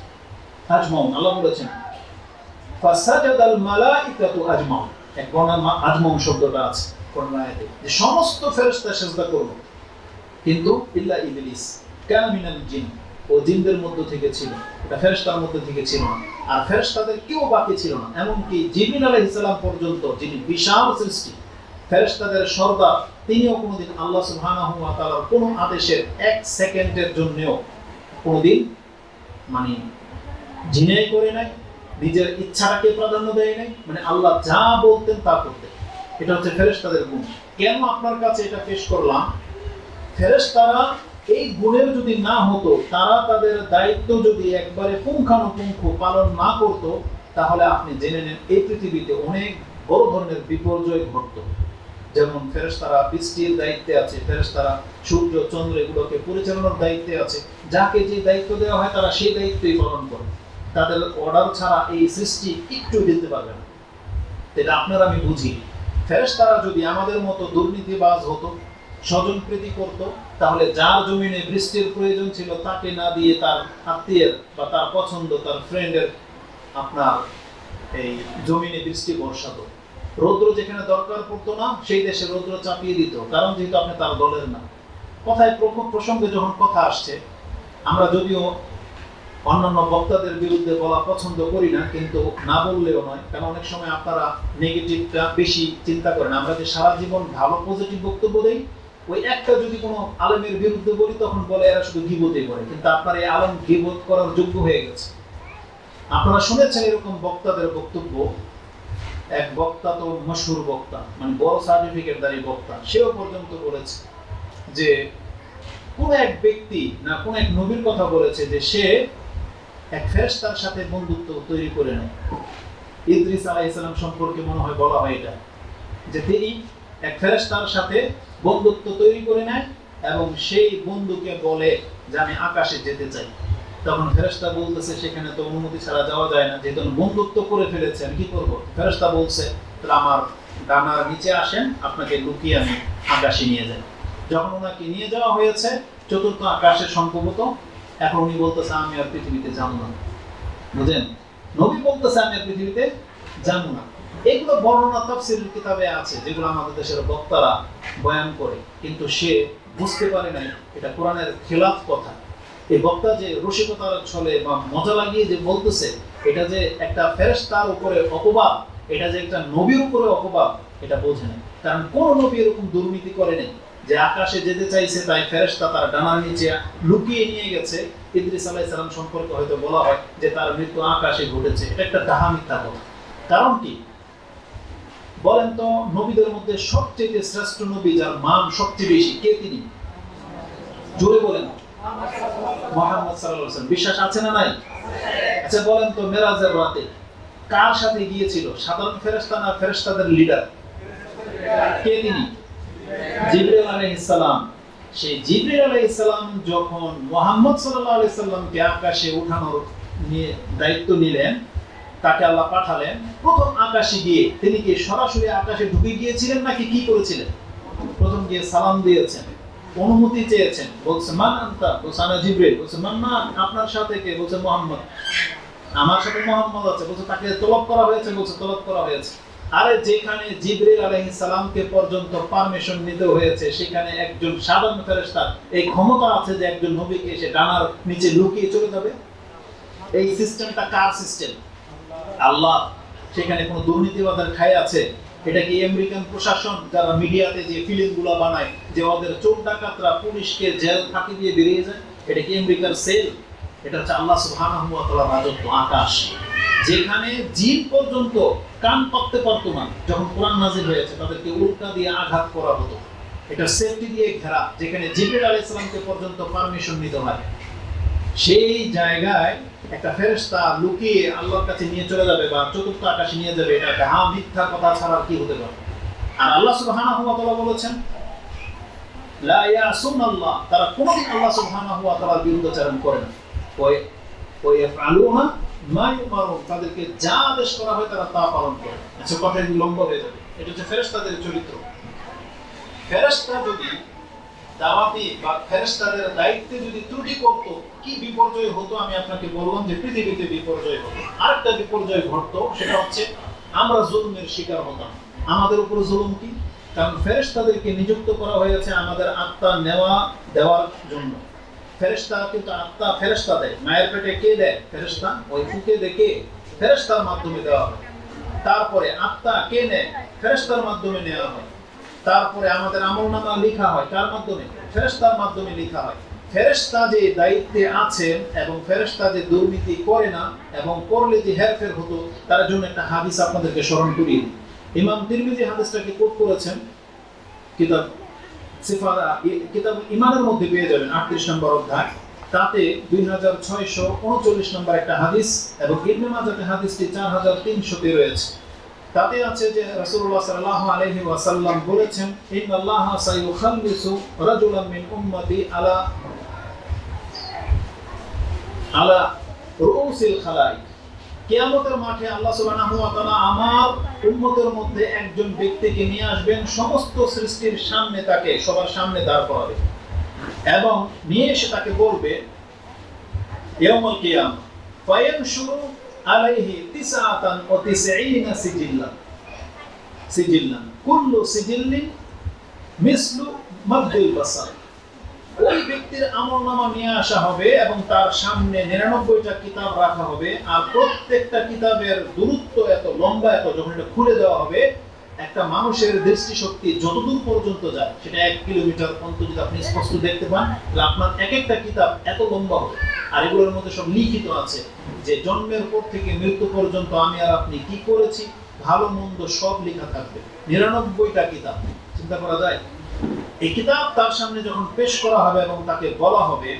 আজমাউন, আল্লাহ বলেছেন ফাসাজাদাল মালাইকাতু আজমাউন। এক বর্ণনা আজমাউন শব্দটা আছে কোরআন আয়াতে, যে সমস্ত ফেরেশতা সেজদা করলো, কিন্তু ইল্লা ইবলিস কানা মিনাল জিন, ও জিনদের মধ্য থেকে ছিল, এটা ফেরেশতার মধ্য থেকে ছিল না। আর ফেরেশতাদের কেউ বাকি ছিল না, এমনকি জিবরিল আলাইহিস সালাম পর্যন্ত, যিনি বিশাল সৃষ্টি, ফেরেশতাদের সর্দার, তিনিও কোনোদিন আল্লাহ সুবহানাহু ওয়া তাআলার কোনো আদেশের এক সেকেন্ডের জন্যও কোনোদিন মানে জিনাই করে নাই, নিজের ইচ্ছাটাকে প্রাধান্য দেয় নাই, মানে আল্লাহ যা বলতেন তা করতেন। এটা হচ্ছে ফেরেশতাদের গুণ। কেন আপনার কাছে এটা পেশ করলাম? ফেরেশতারা এই গুণের যদি না হতো, তারা তাদের দায়িত্ব যদি একবারে পুঙ্খানুপুঙ্খ পালন না করত, তাহলে আপনি জেনে নেন এই পৃথিবীতে অনেক বড় ধরনের বিপর্যয় ঘটত। যেমন ফেরেশতারা বৃষ্টির দায়িত্বে আছে, ফেরেশতারা সূর্য চন্দ্র এগুলোকে পরিচালনার দায়িত্বে আছে। যাকে যে দায়িত্ব দেওয়া হয় তারা সেই দায়িত্বই পালন করে। তাদের অর্ডার ছাড়া এই সৃষ্টি একটু দিতে পারবে না। এটা আপনারা আমি বুঝি। ফেরেশতারা যদি আমাদের মতো দুর্নীতিবাজ হতো, স্বজনপ্রীতি করত, তাহলে যার জমিনে বৃষ্টির প্রয়োজন ছিল তাকে না দিয়ে তার আত্মীয়ের বা তার পছন্দ, তার ফ্রেন্ডের আপনার এই জমিনে বৃষ্টি বর্ষাতো। রৌদ্র যেখানে দরকার পড়তো না, সেই দেশে রৌদ্র চাপিয়ে দিত, কারণ যেহেতু আপনি তার দলের না। কথায় প্রসঙ্গে যখন কথা আসছে, আমরা যদিও অন্যান্য বক্তাদের বিরুদ্ধে বলা পছন্দ করি না, কিন্তু না বললেও নয়, কারণ অনেক সময় আপনারা নেগেটিভটা বেশি চিন্তা করেন। আমরা যে সারা জীবন ভালো পজিটিভ বক্তব্য দেই, ওই একটা যদি কোনো আলেমের বিরুদ্ধে বলি তখন বলে এরা শুধু গীবতই করে, কিন্তু আপনার এই আলেম গীবত করার যোগ্য হয়ে গেছে। আপনারা শুনেছেন এরকম বক্তাদের বক্তব্য। এক বক্তা তো মশহুর বক্তা, মানে বড় সার্টিফিকেটধারী বক্তা, সেও পর্যন্ত বলেছে যে কোন এক ব্যক্তি না কোন এক নবীর কথা বলেছে যে সে এক ফেরেশতার সাথে বন্ধুত্ব তৈরি করে নেয়। ইদ্রিস আলাইহিস সালাম সম্পর্কে মনে হয় বলা হয় এটা, যে তিনি এক ফেরেশতার সাথে বন্ধুত্ব তৈরি করে নেয় এবং সেই বন্ধুকে বলে যে আমি আকাশে যেতে চাই। তখন ফেরেশতা বলতেছে সেখানে তো অনুমতি ছাড়া যাওয়া যায় না, যেহেতু বন্ধুত্ব করে ফেলেছেন, কি করবো? ফেরেশতা বলছে তাহলে আমার ডানার নিচে আসেন, আপনাকে লুকিয়ে আমি আকাশে নিয়ে যাই। যখন ওনাকে নিয়ে যাওয়া হয়েছে চতুর্থ আকাশে সম্ভবত, এখন উনি বলতেছে আমি আর পৃথিবীতে যাবো না। বুঝেন, নবী বলতেছে আমি আর পৃথিবীতে যাবো না। এগুলো বর্ণনা তাফসীরের কিতাবে আছে, যেগুলো আমাদের দেশের বক্তারা বয়ান করে, কিন্তু সে বুঝতে পারে নাই এটা কোরআনের খেলাফ কথা। এই বক্তা যে রসিকতার ছলে বা মজা লাগিয়ে যে বলতেছে, এটা যে একটা ফেরেশতার উপরে অপবাদ, এটা যে একটা নবীর উপরে অপবাদ, এটা বোঝে না। কারণ কোন নবী এরকম দুর্নীতি করে নেই যে আকাশে যেতে চাইছে তাই ফেরেশতা তার ডানার নিচে লুকিয়ে নিয়ে গেছে। ইদ্রিস আলাইহিস সালাম সম্পর্কে হয়তো বলা হয় যে তার মৃত্যু আকাশে ঘটেছে, এটা একটা ডাহা মিথ্যা কথা। কারণ কি বলেন তো? নবীদের মধ্যে সবচেয়ে শ্রেষ্ঠ নবী, যার মান সবচেয়ে বেশি, কে তিনি? জোরে বলেন। মুহাম্মদ সাল্লাল্লাহু আলাইহি ওয়াসাল্লাম। বিশ্বাস আছে না নাই? আচ্ছা বলেন তো, মেরাজের রাতে কার সাথে গিয়েছিল? সাধারণ ফেরেশতা না ফেরেশতাদের লিডার? কে তিনি? জিবরিল আলাইহিস সালাম। সেই জিবরিল আলাইহিস সালাম যখন মুহাম্মদ সাল্লাল্লাহু আলাইহি সাল্লামকে আকাশে উঠানোর দায়িত্ব নিলেন, তাকে আল্লাহ পাঠালেন, প্রথম আকাশে গিয়ে তিনি কি সরাসরি আকাশে ঢুকে গিয়েছিলেন নাকি কি করেছিলেন? প্রথম গিয়ে সালাম দিয়েছেন, অনুমতি চেয়েছেন, বলছে মান আনতা, বলছে আনা জিবরিল, বলছে মান না, আপনার সাথে কে? বলছে মুহাম্মদ। আমার সাথে মুহাম্মদ আছে, বলছে তাকে তলব করা হয়েছে, বলছে তলব করা হয়েছে। আরে যেখানে জিবরিল আলাইহিস সালামকে পর্যন্ত পারমিশন নিতে হয়েছে, সেখানে একজন সাধারণ ফেরেশতার এই ক্ষমতা আছে যে একজন নবীকে এসে ডানার নিচে লুকিয়ে চলে যাবে? এই সিস্টেমটা কার সিস্টেম? আল্লাহ। সেখানে কোনো দুর্নীতিবাদের ঠাঁই আছে? এটা কি আমেরিকান প্রশাসন যারা মিডিয়াতে যে ফিল্মগুলো বানায় যে ওদের চোর ডাকাতরা পুলিশকে জেল ফাঁকি দিয়ে বেরিয়ে যায়, এটা কি আমেরিকার সেল? এটা হচ্ছে আল্লাহ সুবহানাহু ওয়া তাআলার রাজত্ব, আকাশ। যেখানে জিন পর্যন্ত কান পাততে পারতো না, যখন কোরআন নাযিল হয়েছে তাদেরকে উল্টা দিয়ে আঘাত করা হতো। এটা সেফটি দিয়ে ঘেরা, যেখানে জিবরিল আলাইহিস সালামকে পর্যন্ত পারমিশন নিতে হয়। সেই জায়গায় একটা ফেরেশতা লুকিয়ে আল্লাহর কাছে নিয়ে চলে যাবে বা চতুর্থ আকাশে নিয়ে যাবে, এটা একটা মিথ্যা কথা ছাড়া কি হতে পারে? আর আল্লাহ সুবহানাহু ওয়া তাআলা বলেছেন লা ইয়াসুনাল্লাহ, তারা কোনোদিন আল্লাহ সুবহানাহু ওয়া তাআলার বিরুদ্ধাচরণ করে না। ওই ওয়া ইয়াফআলুনা মা ইউমারুন, তাদেরকে যা আদেশ করা হয় তারা তা পালন করে। আচ্ছা, কথা লম্বা হয়ে যাবে। এটা হচ্ছে ফেরেশতাদের চরিত্র। ফেরেশতা যদি দাওয়াতি বা ফেরেশতাদের দায়িত্বে যদি ত্রুটি করত, কি বিপর্যয় হতো আমি আপনাকে বললাম যে পৃথিবীতে বিপর্যয় হতো। আরেকটা বিপর্যয় ঘটতো, সেটা হচ্ছে আমরা জুলুমের শিকার হতাম। আমাদের উপর জুলুম কি? কারণ ফেরেশতাদেরকে নিযুক্ত করা হয়েছে আমাদের আত্মা নেওয়া দেওয়ার জন্য। ফেরেশতা কিন্তু আত্মা ফেরেশতা দেয়। মায়ের পেটে কে দেয়? ফেরেশতা। ওই ফুঁকে দেখে ফেরেশতার মাধ্যমে দেওয়া হয়। তারপরে আত্মা কে নেয়? ফেরেশতার মাধ্যমে নেওয়া হয়। তারপরে আমাদের আমলনামা লেখা হয় কার মাধ্যমে? ফেরেশতার মাধ্যমে লেখা হয়। ফেরেশতা যে দায়িত্বে আছেন এবং ফেরেশতা যে দুর্নীতি করে না এবং করলে যে হেরফের হতো, তার জন্য একটা হাদিস আপনাদেরকে স্মরণ করিয়ে দিই। ইমাম তিরমিজি হাদিসটাকে কোট করেছেন, কিতাব কিতাব ইমানের মধ্যে পেয়ে যাবেন 38 নম্বর অধ্যায়। তাতে 2639 নম্বর একটা হাদিস, এবং ইবনে মাজাহতে হাদিসটি 4300 তে রয়েছে। তাতে আছে যে রাসূলুল্লাহ সাল্লাল্লাহু আলাইহি ওয়াসাল্লাম বলেছেন, ইন্নাল্লাহা সায়ুখাল্লিসু রাজুলাম মিন উম্মতি আলা রুউসিল খালাইক। কিয়ামতের মাঠে আল্লাহ সুবহানাহু ওয়া তাআলা আমার উম্মতের মধ্যে একজন ব্যক্তিকে নিয়ে আসবেন, সমস্ত সৃষ্টির সামনে, তাকে সবার সামনে দাঁড় করাবে এবং নিয়ে এসে তাকে বলবে ইয়াউমুল কিয়ামah ফায়ানশুরু আলাইহি 99 সিজিল্লান কুল্লু সিজিল্লিন মিসলু মাদ্দিল বাসার। ওই ব্যক্তির আমলনামা নিয়ে আসা হবে এবং তার সামনে 99টা কিতাব রাখা হবে, আর প্রত্যেকটা কিতাবের দূরত্ব এত লম্বা, এত যখন এটা খুলে দেওয়া হবে, একটা মানুষের দৃষ্টিশক্তি যতদূর পর্যন্ত যায় সেটা 1 কিলোমিটার পর্যন্ত যদি আপনি স্পষ্ট দেখতে পান, তাহলে আপনার এক একটা কিতাব এত লম্বা হবে। আর এগুলোর মধ্যে সব লিখিত আছে যে জন্মের পর থেকে মৃত্যু পর্যন্ত আমি আর আপনি কি করেছি, ভালো মন্দ সব লেখা থাকবে। 99টা কিতাব, চিন্তা করা যায়? এই কিতাব তার সামনে যখন পেশ করা হবে এবং তাকে বলা হবে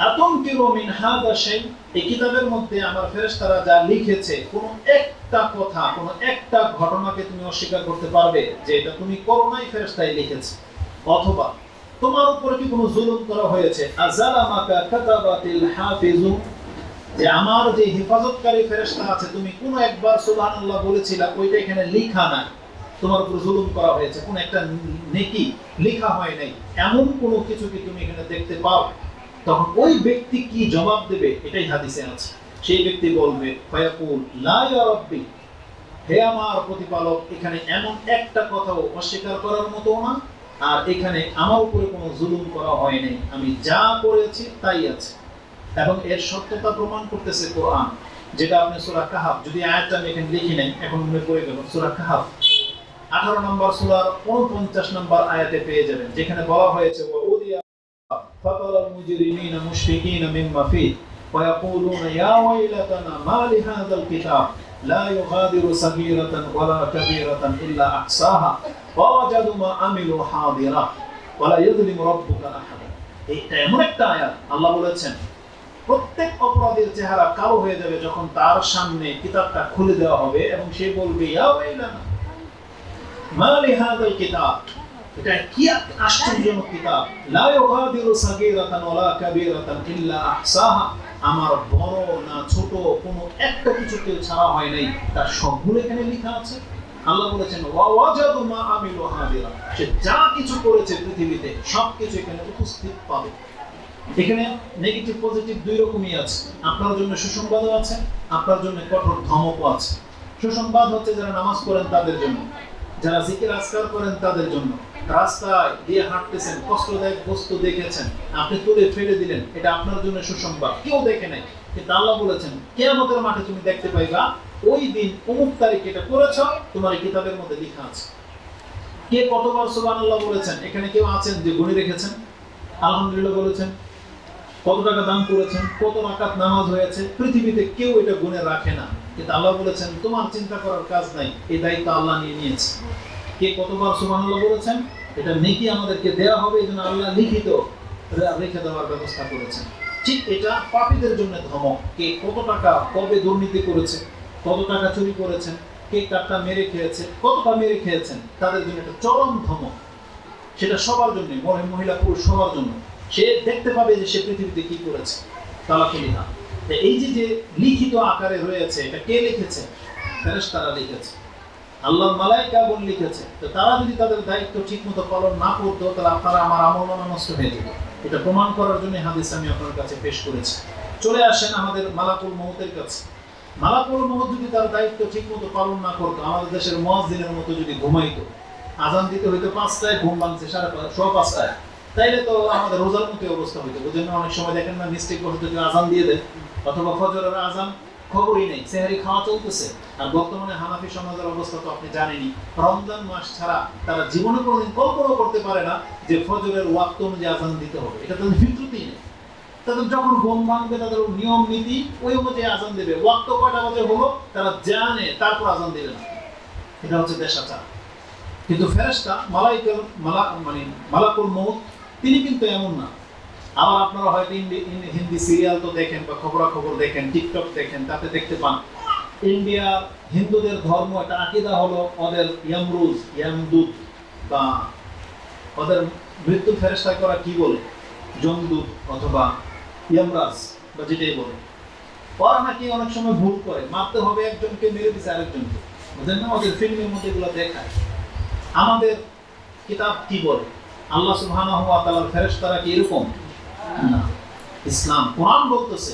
আতুনকিরু মিন হাযা শাই, এই কিতাবের মধ্যে আমার ফেরেশতারা যা লিখেছে কোন একটা কথা, কোন একটা ঘটনাকে তুমি অস্বীকার করতে পারবে যে এটা তুমি করো নাই, ফেরেশতাই লিখেছে? অথবা তোমার উপরে কি কোনো জুলুম করা হয়েছে? আযালামাকা কাতাবাতিল হাফিজু, যে আমার যে হেফাজতকারী ফেরেশতা আছে, তুমি কোন একবার সুবহানাল্লাহ বলেছিলা, ওইটা এখানে লেখা নাই, তোমার উপর জুলুম করা হয়েছে, কোন একটা নেকি লেখা হয় নাই, এমন কোনো কিছু কি তুমি এখানে দেখতে পাও? তখন ওই ব্যক্তি কি জবাব দেবে? এটাই হাদিসে আছে। সেই ব্যক্তি বলবে ফায়াকুল লা ইয়া রাব্বি, হে আমার প্রতিপালক, এখানে এমন একটা কথাও অস্বীকার করার মতো না, আর এখানে আমার উপরে কোনো জুলুম করা হয় নাই, আমি যা করেছি তাই আছে। এবং এর সত্যতা প্রমাণ করতেছে কোরআন, যেটা আপনি সূরা কাহাফ, যদি আয়াতটা আমি এখানে লিখি নাই, এখন মনে পড়ে গেল, সূরা কাহাফ 18 নম্বর সূরার 49 নম্বর আয়াতে পেয়ে যাবেন, যেখানে বলা হয়েছে ওয়া উদিয়া ফাতারাল মুজরিমিনা মুশফিকিনা মিম্মা ফি ওয়া ইয়াকুলুনা ইয়া ওয়াইলাতানা মা লিহাযাল কিতাব লা ইউগাদিরু সাগীরাতান ওয়ালা কাবীরাতান ইল্লা আহসাহা ওয়া ওয়াজাদু মা আমিলু হাদিরা ওয়া লা ইযলিমু রাব্বুকা আহাদা। এটা এমন একটা আয়াত, আল্লাহ বলেছেন প্রত্যেক অপরাধীর চেহারা কালো হয়ে যাবে যখন তার সামনে কিতাবটা খুলে দেওয়া হবে এবং সে বলবে ইয়া ওয়াইলানা মা লিহাযাল কিতাব, এটা কি আশ্চর্যজনক কিতাব, লা ইউগাদিরু সাগীরাতান ওয়ালা কাবীরাতান ইল্লা আহসাহা, আমার বড় না ছোট কোনো একটা কিছুকে ছাড়া হয় নাই, তার সবগুলো এখানে লেখা আছে। আল্লাহ বলেছেন ওয়া ওয়াজাদু মা আমিলু হাদিরা, সে যা কিছু করেছে পৃথিবীতে সবকিছু এখানে উপস্থিত পাবে। এখানে নেগেটিভ পজিটিভ দুই রকমই আছে। আপনার জন্য সুসংবাদও আছে, আপনার জন্য কঠোর ধমকও আছে। সুসংবাদ হচ্ছে যারা নামাজ পড়েন তাদের জন্য, যারা জিকির আজকার করেন তাদের জন্য। রাস্তায় দিয়ে হাঁটতেছেন, কষ্টদায়ক বস্তু দেখেছেন, আপনি তুলে ফেলে দিলেন, এটা আপনার জন্য সুসংবাদ, কেউ দেখে নাই, কিন্তু আল্লাহ বলেছেন কিয়ামতের মাঠে তুমি দেখতে পাইবা ওই দিন অমুক তারিখে এটা করেছ, তোমার এই কিতাবের মধ্যে লেখা আছে। কে কতবার সুবহানাল্লাহ বলেছেন? এখানে কেউ আছেন যে গুণে রেখেছেন? আলহামদুলিল্লাহ বলেছেন? কত টাকা দান করেছেন? কত রাকাত নামাজ হয়েছে? পৃথিবীতে কেউ এটা গুণে রাখে না, কিন্তু আল্লাহ বলেছেন তোমার চিন্তা করার কাজ নাই, এই দায়িত্ব আল্লাহ নিয়ে নিয়েছে। কে কতবার সুবহানাল্লাহ বলেছেন? এটা নেকি আমাদেরকে দেয়া হবে, এই জন্য আল্লাহ লিখিত রেখে দেওয়ার ব্যবস্থা করেছেন। ঠিক এটা পাপীদের জন্য ধমক। কে কত টাকা কবে দুর্নীতি করেছে, কত টাকা চুরি করেছেন, কে কাটটা মেরে খেয়েছে, কতটা মেরে খেয়েছেন, তাদের জন্য একটা চরম ধমক। সেটা সবার জন্য, মহিলা পুরুষ সবার জন্য। সে দেখতে পাবে যে সে পৃথিবীতে কি করেছে। তালাকুলিহা। এই যে যে লিখিত আকারে রয়েছে, এটা কে লিখেছে? ফেরেশতারা লিখেছে, আল্লাহর মালায়েকাগণ লিখেছে। তো তারা যদি তাদের দায়িত্ব ঠিকমতো পালন না করতো, তাহলে আপনারা আমার আমলনামা নষ্ট হয়ে যেত। এটা প্রমাণ করার জন্য হাদিস আমি আপনার কাছে পেশ করেছি। চলে আসেন আমাদের মালাকুল মউতের কাছে। মালাকুল মউত যদি তার দায়িত্ব ঠিকমতো পালন না করতো, আমাদের দেশের মুয়াজ্জিনের মতো যদি ঘুমাইতো, আজান দিতে হইতো 5টায়, ঘুম ভাঙছে 5:30, তাইলে তো আমাদের রোজার মতো অবস্থা হইতো। বুঝেন না, অনেক সময় দেখেন না মিস্টেক বসে যদি আজান দিয়ে দেয়, অথবা ফজরের আজান খবরই নেই, সেহরি খাওয়া চলতেছে। আর বর্তমানে হানাফি সমাজের অবস্থা তো আপনি জানেনই। রমজান মাস ছাড়া তারা জীবনে কোনোদিন কল্পনাও করতে পারে না যে ফজরের ওয়াক্ত অনুযায়ী আজান দিতে হবে, এটা তাদের ফিতরতেই নেই। তাদের যখন ঘুম ভাঙবে, তাদের নিয়ম নীতি ওই অনুযায়ী আজান দেবে। ওয়াক্ত কয়টা বাজে হলো তারা জানে, তারপর আজান দেবে না। এটা হচ্ছে দেশাচার। কিন্তু ফেরেশতা মালাকুল মউত তিনি কিন্তু এমন না। আবার আপনারা হয়তো হিন্দি সিরিয়াল তো দেখেন, বা খবরাখবর দেখেন, টিকটক দেখেন, তাতে দেখতে পান ইন্ডিয়া হিন্দুদের ধর্ম একটা আকীদা হলো ওদের ইয়ামরুজ, ইয়ামদুত, বা ওদের মৃত্যু ফেরেশতা করা কি বলে, জমদূত অথবা ইয়ামরাজ, বা যেটাই বলে। ওরা নাকি অনেক সময় ভুল করে, মারতে হবে একজনকে, মেরে দিচ্ছে আরেকজনকে। বুঝলেন না, ওদের ফিল্মের মধ্যে এগুলো দেখায়। আমাদের কিতাব কি বলে? আল্লাহ সুবহানাহু ওয়া তাআলার ফেরেশতারা কি এরকম না? ইসলাম কোরআন বলতেছে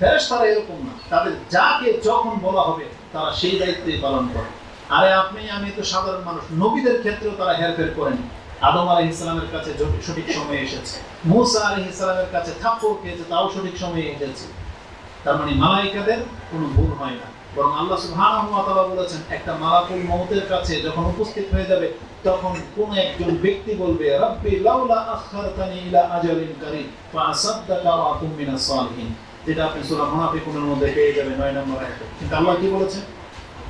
ফেরেশতারা এরকম না, তাদের যাকে যখন বলা হবে তারা সেই দায়িত্বই পালন করে। আরে আপনি আমি তো সাধারণ মানুষ, নবীদের ক্ষেত্রেও তারা হেরফের করেনি। আদম আলাইহিস সালামের কাছে সঠিক সময়ে এসেছে, মূসা আলাইহিস সালামের কাছে থাপ্পড় খেয়েছে, তাও সঠিক সময়ে এসেছে। তার মানে মালায়েকাদের কোনো ভুল হয় না। বরং আল্লাহ সুবহানাহু ওয়া তাআলা বলেছেন, একটা মালাকুল মউতের কাছে যখন উপস্থিত হয়ে যাবে, তখন কোন একজন ব্যক্তি বলবে, রাব্বি লাউলা আখারতানি ইলা আজালিন কারীব ফাআসাদদাকা ওয়া আকুম মিনাস সালিহিন। যেটা আপনি সূরা মুনাফিকুনের মধ্যে পেয়ে যাবেন 9 নম্বর আয়াতে। কিন্তু আল্লাহ কি বলেছেন?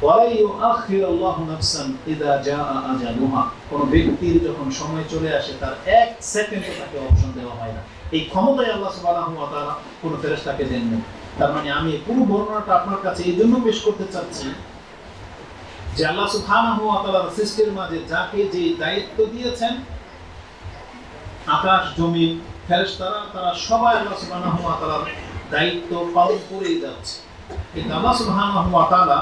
ওয়ালা ইউআখিরুল্লাহু নাফসান ইযা জাআ আজালুহা। কোন ব্যক্তির যখন সময় চলে আসে, তার 1 সেকেন্ডও তাকে অপশন দেওয়া হয় না। এই ক্ষমতাই আল্লাহ সুবহানাহু ওয়া তাআলা কোন ফেরেশতাকে দেন না। তার মানে আমি পুরো বর্ণনাটা আপনার কাছে এই জন্য পেশ করতে চাচ্ছি যে আল্লাহ সুবহানাহু ওয়া তাআলার সৃষ্টির মাঝে যাকে যে দায়িত্ব দিয়েছেন, আকাশ জমিন ফেরেশতারা, তারা সবাই আল্লাহ সুবহানাহু ওয়া তাআলার দায়িত্ব পালন করেই যাচ্ছে। কিন্তু আল্লাহ সুবহানাহু ওয়া তাআলা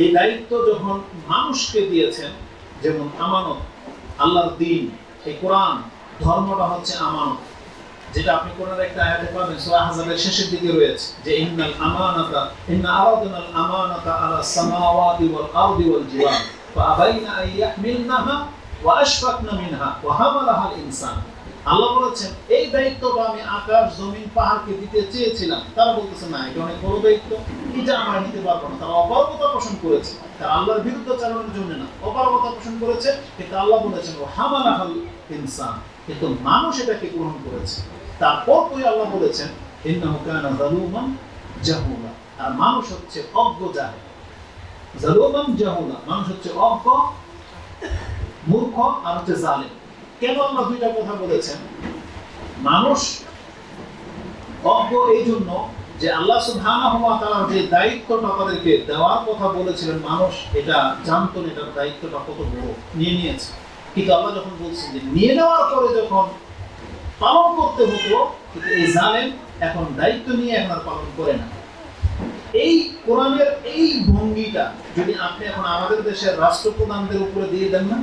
এই দায়িত্ব যখন মানুষকে দিয়েছেন, যেমন আমানত, আল্লাহর দ্বীন, এই কোরআন ধর্মটা হচ্ছে আমানত, যেটা আপনি কোরআনের একটা আয়াতে পাবেন, সূরা আহজাবের শেষের দিকে রয়েছে যে ইন্না আরাদনাল আমানাতা আলা সামাওয়াতি ওয়াল আরদি ওয়াল জিবাল ফাআবাইনা আন ইয়াহমিলনাহা ওয়া আশফাকনা মিনহা ওয়া হামালাহাল ইনসান। আল্লাহ বলেছেন এই দায়িত্বটা আমি আকাশ জমিন পাহাড়কে দিতে চেয়েছিলাম, তারা বলতেছে না এটা অনেক বড় দায়িত্ব, এটা আমরা নিতে পারবো না। তারা অপারগতা পোষণ করেছে, তারা আল্লাহর বিরুদ্ধাচরণের জন্য না, অপারগতা পোষণ করেছে। কিন্তু আল্লাহ বলেছেন ওয়া হামালাহাল ইনসান, কিন্তু মানুষ এটাকে গ্রহণ করেছে। তারপর তুই আল্লাহ বলেছেন ইন্নাহু কানা যালুমান জাহুলা, আর মানুষ হচ্ছে অজ্ঞ জাহেল। যালুমান জাহুলা, মানুষ হচ্ছে অজ্ঞ, মূর্খ, আর হচ্ছে জালেম। কেন আল্লাহ দুইটা কথা বলেছেন? মানুষ অজ্ঞ এই জন্য যে আল্লাহ সুবহানাহু ওয়া তাআলা যে দায়িত্বটা তাদেরকে দেওয়ার কথা বলেছিলেন, মানুষ এটা জানতো না, এটার দায়িত্বটা কত বড়, নিয়ে নিয়েছে। কিন্তু আল্লাহ যখন বলছেন যে নিয়ে নেওয়ার পরে যখন পালন করতে হতো, কিন্তু এই জালেম এখন দায়িত্ব নিয়ে এখন আর পালন করে না। এই কোরআনের এই ভঙ্গিটা যদি আপনি এখন আমাদের দেশের রাষ্ট্রপ্রধানদের উপরে দিয়ে দেন না,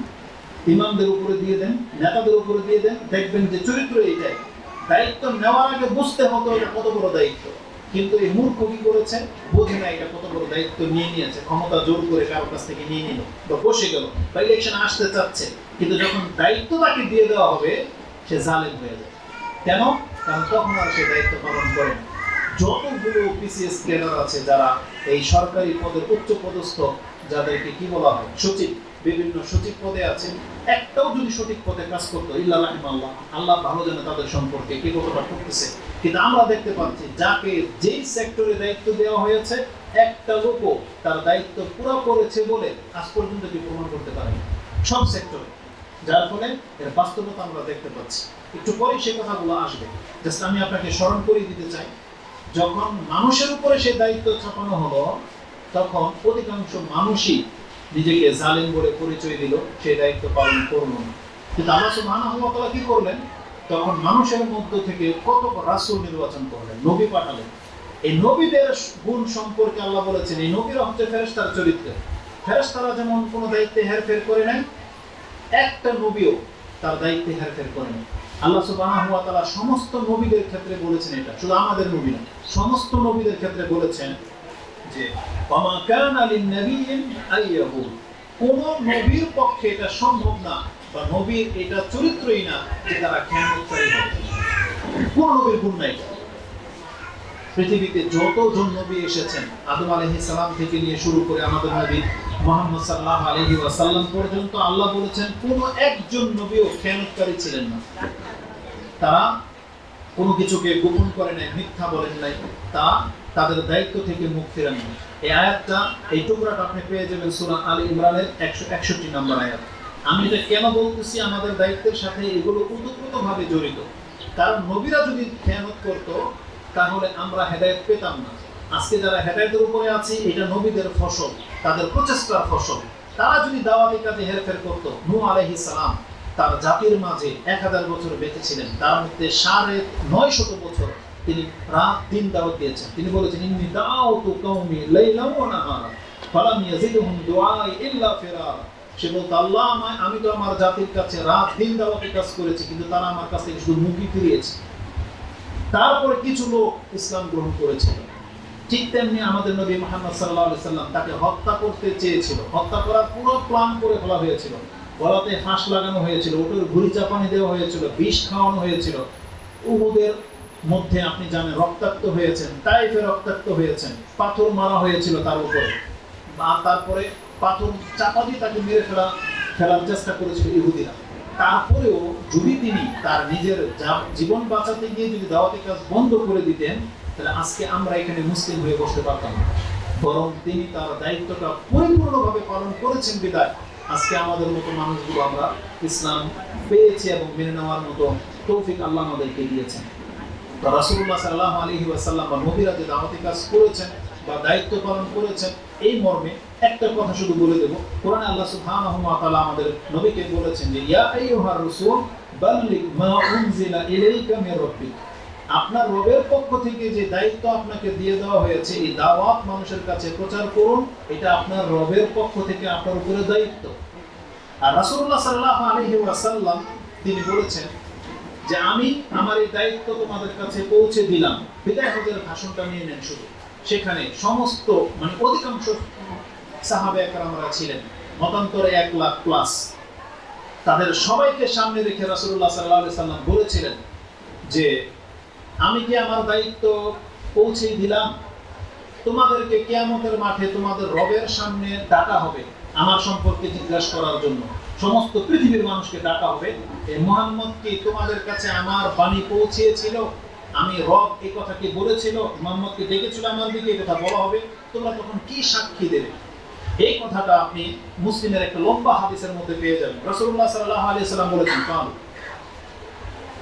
ইমামদের উপরে দিয়ে দেন, নেতাদের উপরে দিয়ে দেন, দেখবেন যে চরিত্র এইটাই। দায়িত্ব নেওয়ার আগে বুঝতে হতো এটা কত বড় দায়িত্ব, কিন্তু এই মূর্খ কি করেছে, বোঝে না এটা কত বড় দায়িত্ব নিয়ে নিয়েছে, ক্ষমতা জোর করে কারোর কাছ থেকে নিয়ে নিল বা বসে গেল বা ইলেকশন আসতে চাচ্ছে, কিন্তু যখন দায়িত্ব তাকে দিয়ে দেওয়া হবে সে জালেম হয়ে যায়। কেন? কারণ তখন আর সে দায়িত্ব পালন করে না। যতগুলো পিসিএস ক্যাডার আছে যারা এই সরকারি পদের উচ্চ পদস্থ, যাদেরকে কি বলা হয় সচিব, বিভিন্ন সচিব পদে আছেন, একটাও যদি সঠিক পদে কাজ করতো, ইল্লা রাহিমাল্লাহ, আল্লাহ ভালো জানে তাদের সম্পর্কে কি কতটা করতেছে। কিন্তু আমরা দেখতে পাচ্ছি যাকে যেই সেক্টরে দায়িত্ব দেওয়া হয়েছে, একটা লোকও তার দায়িত্ব পুরো করেছে বলে আজ পর্যন্ত কি প্রমাণ করতে পারেনি সব সেক্টরে, যার ফলে এর বাস্তবতা আমরা দেখতে পাচ্ছি। একটু পরে সে কথাগুলো আসবে। জাস্ট আমি আপনাকে স্মরণ করিয়ে দিতে চাই, যখন মানুষের উপরে সেই দায়িত্ব চাপানো হলো, তখন অধিকাংশ মানুষই নিজেকে জালেম বলে পরিচয় দিল, সেই দায়িত্ব পালন করল না। কিন্তু আল্লাহ সুবহানাহু ওয়া তাআলা কি করলেন, তখন মানুষের মধ্য থেকে কত রাসূল নির্বাচন করলেন, নবী পাঠালেন। এই নবীদের গুণ সম্পর্কে আল্লাহ বলেছেন, এই নবীরা হচ্ছে ফেরেশতার চরিত্র। ফেরেশতারা যেমন কোনো দায়িত্বে হেরফের করে নাই, একটা নবীও তার দায়িত্বে হেরফের করে নাই। আল্লাহ সুবহানাহু ওয়া তাআলা সমস্ত নবীদের ক্ষেত্রে বলেছেন, এটা শুধু আমাদের নবী না, সমস্ত নবীদের ক্ষেত্রে বলেছেন যে ওয়ামা কানা লিন-নাবিয়্যিন আইয়াকুল, কোন নবীর পক্ষে এটা সম্ভব না, বা নবীর এটা চরিত্রই না যে তারা খেয়ানতকারী হবে। কোন নবীর গুণ নাই। পৃথিবীতে যতজন নবী এসেছেন, আদম আলাইহিস সালাম থেকে নিয়ে শুরু করে আমাদের নবী মুহাম্মদ সাল্লাল্লাহু আলাইহি ওয়াসাল্লাম পর্যন্ত আল্লাহ বলেছেন কোন একজন নবীও খেয়ানতকারী ছিলেন না। তারা কোনো কিছুকে গোপন করে নাই, মিথ্যা বলেন নাই, তা তাদের দায়িত্ব থেকে মুখ ফেরান নাই। এই আয়াতটা, এই টুকরাটা আপনি পেয়ে যাবেন সূরা আলে ইমরানের 161 নম্বর আয়াত। আমি এটা কেন বলতেছি, আমাদের দায়িত্বের সাথে এগুলো ওতপ্রোতভাবে জড়িত। কারণ নবীরা যদি খেয়ানত করত তাহলে আমরা হেদায়েত পেতাম না। আজকে যারা হেদায়েতের উপরে আছি, এটা নবীদের ফসল, তাদের প্রচেষ্টার ফসল। তারা যদি দাওয়াতি কাজে হেরফের করত, নূহ আলাইহিস সালাম তার জাতির মাঝে 1000 বছর বেঁচে ছিলেন, তার মধ্যে 950 বছর তিনি রাত দিন দাওয়াত দিয়েছেন। তিনি বলেছেন, ইন্নী দাআউতু কওমি লাইলান ওয়া নাহারা ফালাম ইয়াজিদহুম দুআই ইল্লা ফিরারা। সে বলতো, আল্লাহ আমি তো আমার জাতির কাছে রাত দিন দাওয়াতের কাজ করেছি, কিন্তু তারা আমার কাছ থেকে শুধু মুখই ফিরিয়েছে। তারপরে কিছু লোক ইসলাম গ্রহণ করেছিল। ঠিক তেমনি আমাদের নবী মুহাম্মদ সাল্লাল্লাহু আলাইহি সাল্লাম, তাকে হত্যা করতে চেয়েছিল, হত্যা করার পুরো প্ল্যান করে ফেলা হয়েছিল। গলাতে ফাঁস লাগানো হয়েছিল, ওটার ঘুড়ি চাপানি দেওয়া হয়েছিল, বিষ খাওয়ানো হয়েছিল। উহুদের মধ্যে আপনি জানেন রক্তাক্ত হয়েছেন, তাইফে রক্তাক্ত হয়েছেন, পাথর মারা হয়েছিল তার উপরে, আর তারপরে পাথর চাপা দিয়ে তাকে মেরে ফেলার চেষ্টা করেছিল ইহুদিরা। তারপরেও যদি তিনি তার নিজের জীবন বাঁচাতে গিয়ে যদি দাওয়াতি কাজ বন্ধ করে দিতেন, তাহলে আজকে আমরা এখানে মুসলিম হয়ে বসতে পারতাম না। বরং তিনি তার দায়িত্বটা পরিপূর্ণভাবে পালন করেছেন বিধায় আজকে আমাদের মতো মানুষগুলো আমরা ইসলাম পেয়েছি এবং মেনে নেওয়ার মতো তৌফিক আল্লাহ আমাদেরকে দিয়েছেন। তো রাসূলুল্লাহ সাল্লাল্লাহু আলাইহি ওয়াসাল্লাম বা নবীরা যে দাওয়াতি কাজ করেছেন বা দায়িত্ব পালন করেছেন, এই মর্মে একটা কথা শুধু বলে দেব। কোরআনে আল্লাহ সুবহানাহু ওয়া তাআলা আমাদের নবীকে বলেছেন যে ইয়া আইয়ুহার রাসূল বাল্লিগ মা উনজিলা ইলাইকা মির রাব্বিক, আপনার রবের পক্ষ থেকে যে দায়িত্ব আপনাকে দিয়ে দেওয়া হয়েছে, এই দাওয়াত মানুষের কাছে প্রচার করুন, এটা আপনার রবের পক্ষ থেকে আপনার উপরে দায়িত্ব। আর রাসূলুল্লাহ সাল্লাল্লাহু আলাইহি ওয়াসাল্লাম তিনি বলেছেন যে আমি আমার এই দায়িত্ব তোমাদের কাছে পৌঁছে দিলাম। বিদায় হজের ভাষণটা নিয়ে নেন শুধু, সেখানে সমস্ত অধিকাংশ সাহাবায়ে কেরামরা ছিলেন, মতান্তরে 1 লাখ প্লাস। তাদের সবাইকে সামনে রেখে রাসূলুল্লাহ সাল্লাল্লাহু আলাইহি সাল্লাম বলেছিলেন যে আমি কি আমার দায়িত্ব পৌঁছে দিলাম? তোমাদেরকে কিয়ামতের মাঠে তোমাদের রবের সামনে ডাকা হবে আমার সম্পর্কে জিজ্ঞাসা করার জন্য। সমস্ত পৃথিবীর মানুষকে ডাকা হবে, এই মুহাম্মদ কি তোমাদের কাছে আমার বাণী পৌঁছিয়েছিল? আমি রব এই কথা কি বলেছিল? মুহাম্মদকে ডেকেছিল আমার দিকে, এই কথা বলা হবে। তোমরা তখন কি সাক্ষী দেবে? এই কথাটা আপনি মুসলিমের একটা লম্বা হাদিসের মধ্যে পেয়ে যাবেন। রাসূলুল্লাহ সাল্লাল্লাহু আলাইহি সাল্লাম বলেছেন, কাল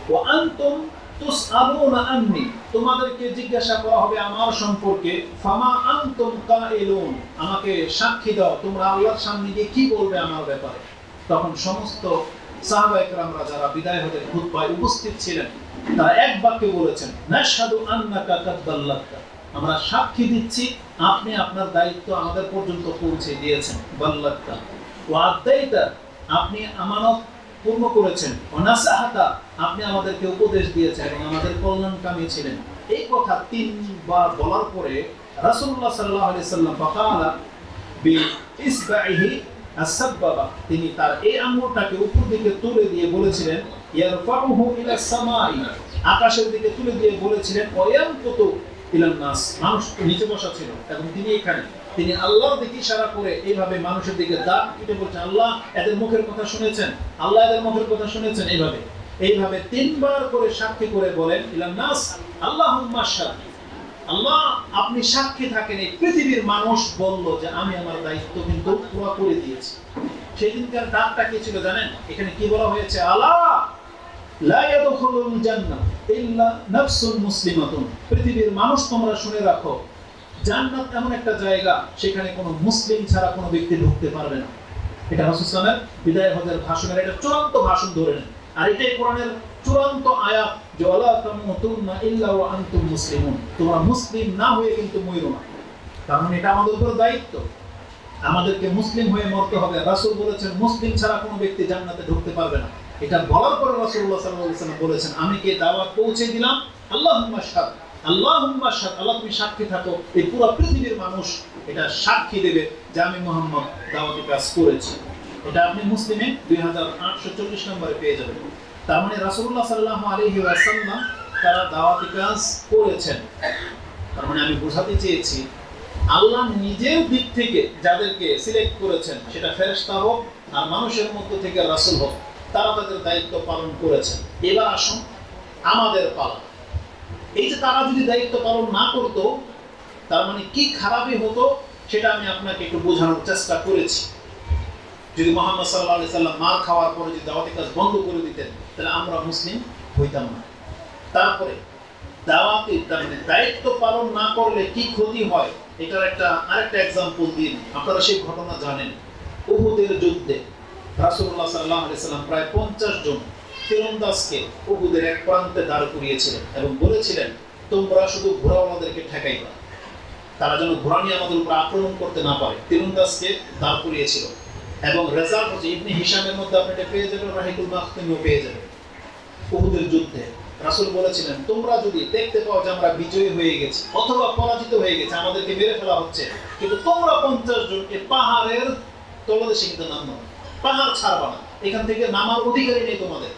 ওয়া আনতুম তুসআলুনা আন্নি, তোমাদেরকে জিজ্ঞাসা করা হবে আমার সম্পর্কে। ফামা আনতুম কাইলুন, আমাকে সাক্ষী দাও, তোমরা আল্লাহর সামনে গিয়ে কি বলবে আমার ব্যাপারে। তখন সমস্ত সাহাবায়ে কেরামরা যারা বিদায় হজের খুতবায় উপস্থিত ছিলেন, তারা এক বাক্যে বলেছেন, নাশহাদু আন্নাকা কাদ বাল্লাগতা, আমরা সাক্ষী দিচ্ছি আপনি আপনার দায়িত্ব আমাদের পর্যন্ত পৌঁছে দিয়েছেন। বাল্লাগতা ওয়া আদাইতা, আপনি আমানত পূর্ণ করেছেন। ওয়া নাসাহাতা, আপনি আমাদেরকে উপদেশ দিয়েছেন এবং আমাদের কল্যাণকামী ছিলেন। এই কথা 3 বার বলার পরে রাসূলুল্লাহ সাল্লাল্লাহু আলাইহি সাল্লাম ফাকালা বি ইসবাইহি আস-সাববাবা, তিনি তার এই আঙ্গুলটাকে উপর দিকে তুলে দিয়ে বলেছিলেন, ইয়ারফাউহু ইলা সামাই, আকাশের দিকে তুলে দিয়ে বলেছিলেন, ওয়ায়ানকুতু ইলান নাস, মানুষ নিচে বসা ছিল এবং তিনি এখানে, তিনি আল্লাহর দিকে ইশারা করে এইভাবে মানুষের দিকে দাঁত কেটে বলছেন, আল্লাহ এদের মুখের কথা শুনেছেন, আল্লাহ এদের মুখের কথা শুনেছেন। এইভাবে 3 বার করে সাক্ষী করে বলেন, ইলান নাস আল্লাহুম্মা শাহাদ, আল্লাহ আপনি সাক্ষী থাকেন। এই পৃথিবীর মানুষ বলল যে আমি আমার দায়িত্ব কিন্তু পুরো করে দিয়েছি। সেই দিনকার ডাকটা কি ছিল জানেন? এখানে কি বলা হয়েছে? আলা লা ইয়াদখুলুল জান্নাহ ইল্লা নাফসুন মুসলিমাতুন, পৃথিবীর মানুষ তোমরা শুনে রাখো, জান্নাত এমন একটা জায়গা সেখানে কোনো মুসলিম ছাড়া কোনো ব্যক্তি ঢুকতে পারবে না। এটা রাসূল সাল্লাল্লাহু আলাইহি ওয়াসাল্লামের বিদায় হজের ভাষণের একটা চূড়ান্ত ভাষণ ধরে নেন। আর এটাই কোরআনের চূড়ান্ত আয়াত যে ওয়ালা তামুতুন্না ইল্লা ওয়া আনতুম মুসলিমুন, তোমরা মুসলিম না হয়ে কিন্তু মরো না। তার মানে এটা আমাদের উপর দায়িত্ব, আমাদেরকে মুসলিম হয়ে মরতে হবে। রাসূল বলেছেন মুসলিম ছাড়া কোনো ব্যক্তি জান্নাতে ঢুকতে পারবে না। এটা বলার পরে রাসূলুল্লাহ সাল্লাল্লাহু আলাইহি ওয়াসাল্লাম বলেছেন আমি কে দাওয়াত পৌঁছে দিলাম, আল্লাহুম্মা শাহাদ, আল্লাহুম্মা শাহাদ, আল্লাহ তুমি সাক্ষী থাকো, এই পুরো পৃথিবীর মানুষ এটা সাক্ষী দেবে যে আমি মুহাম্মদ দাওয়াতি কাজ করেছি। এটা আপনি মুসলিমে 2840 নম্বরে পেয়ে যাবেন। তার মানে রাসূলুল্লাহ সাল্লাল্লাহু আলাইহি ওয়াসাল্লাম তারা দাওয়াতি কাজ করেছেন। তার মানে আমি বোঝাতে চেয়েছি আল্লাহ নিজের দিক থেকে যাদেরকে সিলেক্ট করেছেন, সেটা ফেরেশতা হোক আর মানুষের মধ্য থেকে রাসূল হোক, তারা তাদের দায়িত্ব পালন করেছেন। এবার আসুন আমাদের পালা। এই যে তারা যদি দায়িত্ব পালন না করত, তার মানে কি খারাপই হতো সেটা আমি আপনাকে একটু বোঝানোর চেষ্টা করেছি। যদি মুহাম্মদ সাল্লাল্লাহু আলাইহি সাল্লাম মার খাওয়ার পরে যদি দাওয়াতি কাজ বন্ধ করে দিতেন, তাহলে আমরা মুসলিম হইতাম না। তারপরে দাওয়াতি দায়িত্ব পালন না করলে কি ক্ষতি হয় এটার আরেকটা এক্সাম্পল দিন। আপনারা সেই ঘটনা জানেন, উহুদের যুদ্ধে রাসূলুল্লাহ সাল্লাল্লাহু আলাইহি সাল্লাম প্রায় 50 জন তীরন্দাজকে উহুদের এক প্রান্তে দাঁড় করিয়েছিলেন এবং বলেছিলেন তোমরা শুধু ঘোড়াওয়ালাদেরকে ঠেকাইবা, তারা যেন ঘোড়া নিয়ে আমাদের উপর আক্রমণ করতে না পারে। তীরন্দাজকে দাঁড় করিয়েছিল এবং রেজাল্ট হচ্ছে ইবনে হিশামের মধ্যে আপনি এটা পেয়ে যাবেন, রাহিকুল মাখতুমিও পেয়ে যাবেন। উহুদের যুদ্ধে রাসূল বলেছিলেন তোমরা যদি দেখতে পাও যে আমরা বিজয়ী হয়ে গেছি অথবা পরাজিত হয়ে গেছে, আমাদেরকে মেরে ফেলা হচ্ছে, কিন্তু তোমরা 50 জন এই পাহাড়ের তলদেশে কিন্তু নামো, পাহাড় ছাড়বা না, এখান থেকে নামার অধিকারই নেই তোমাদের।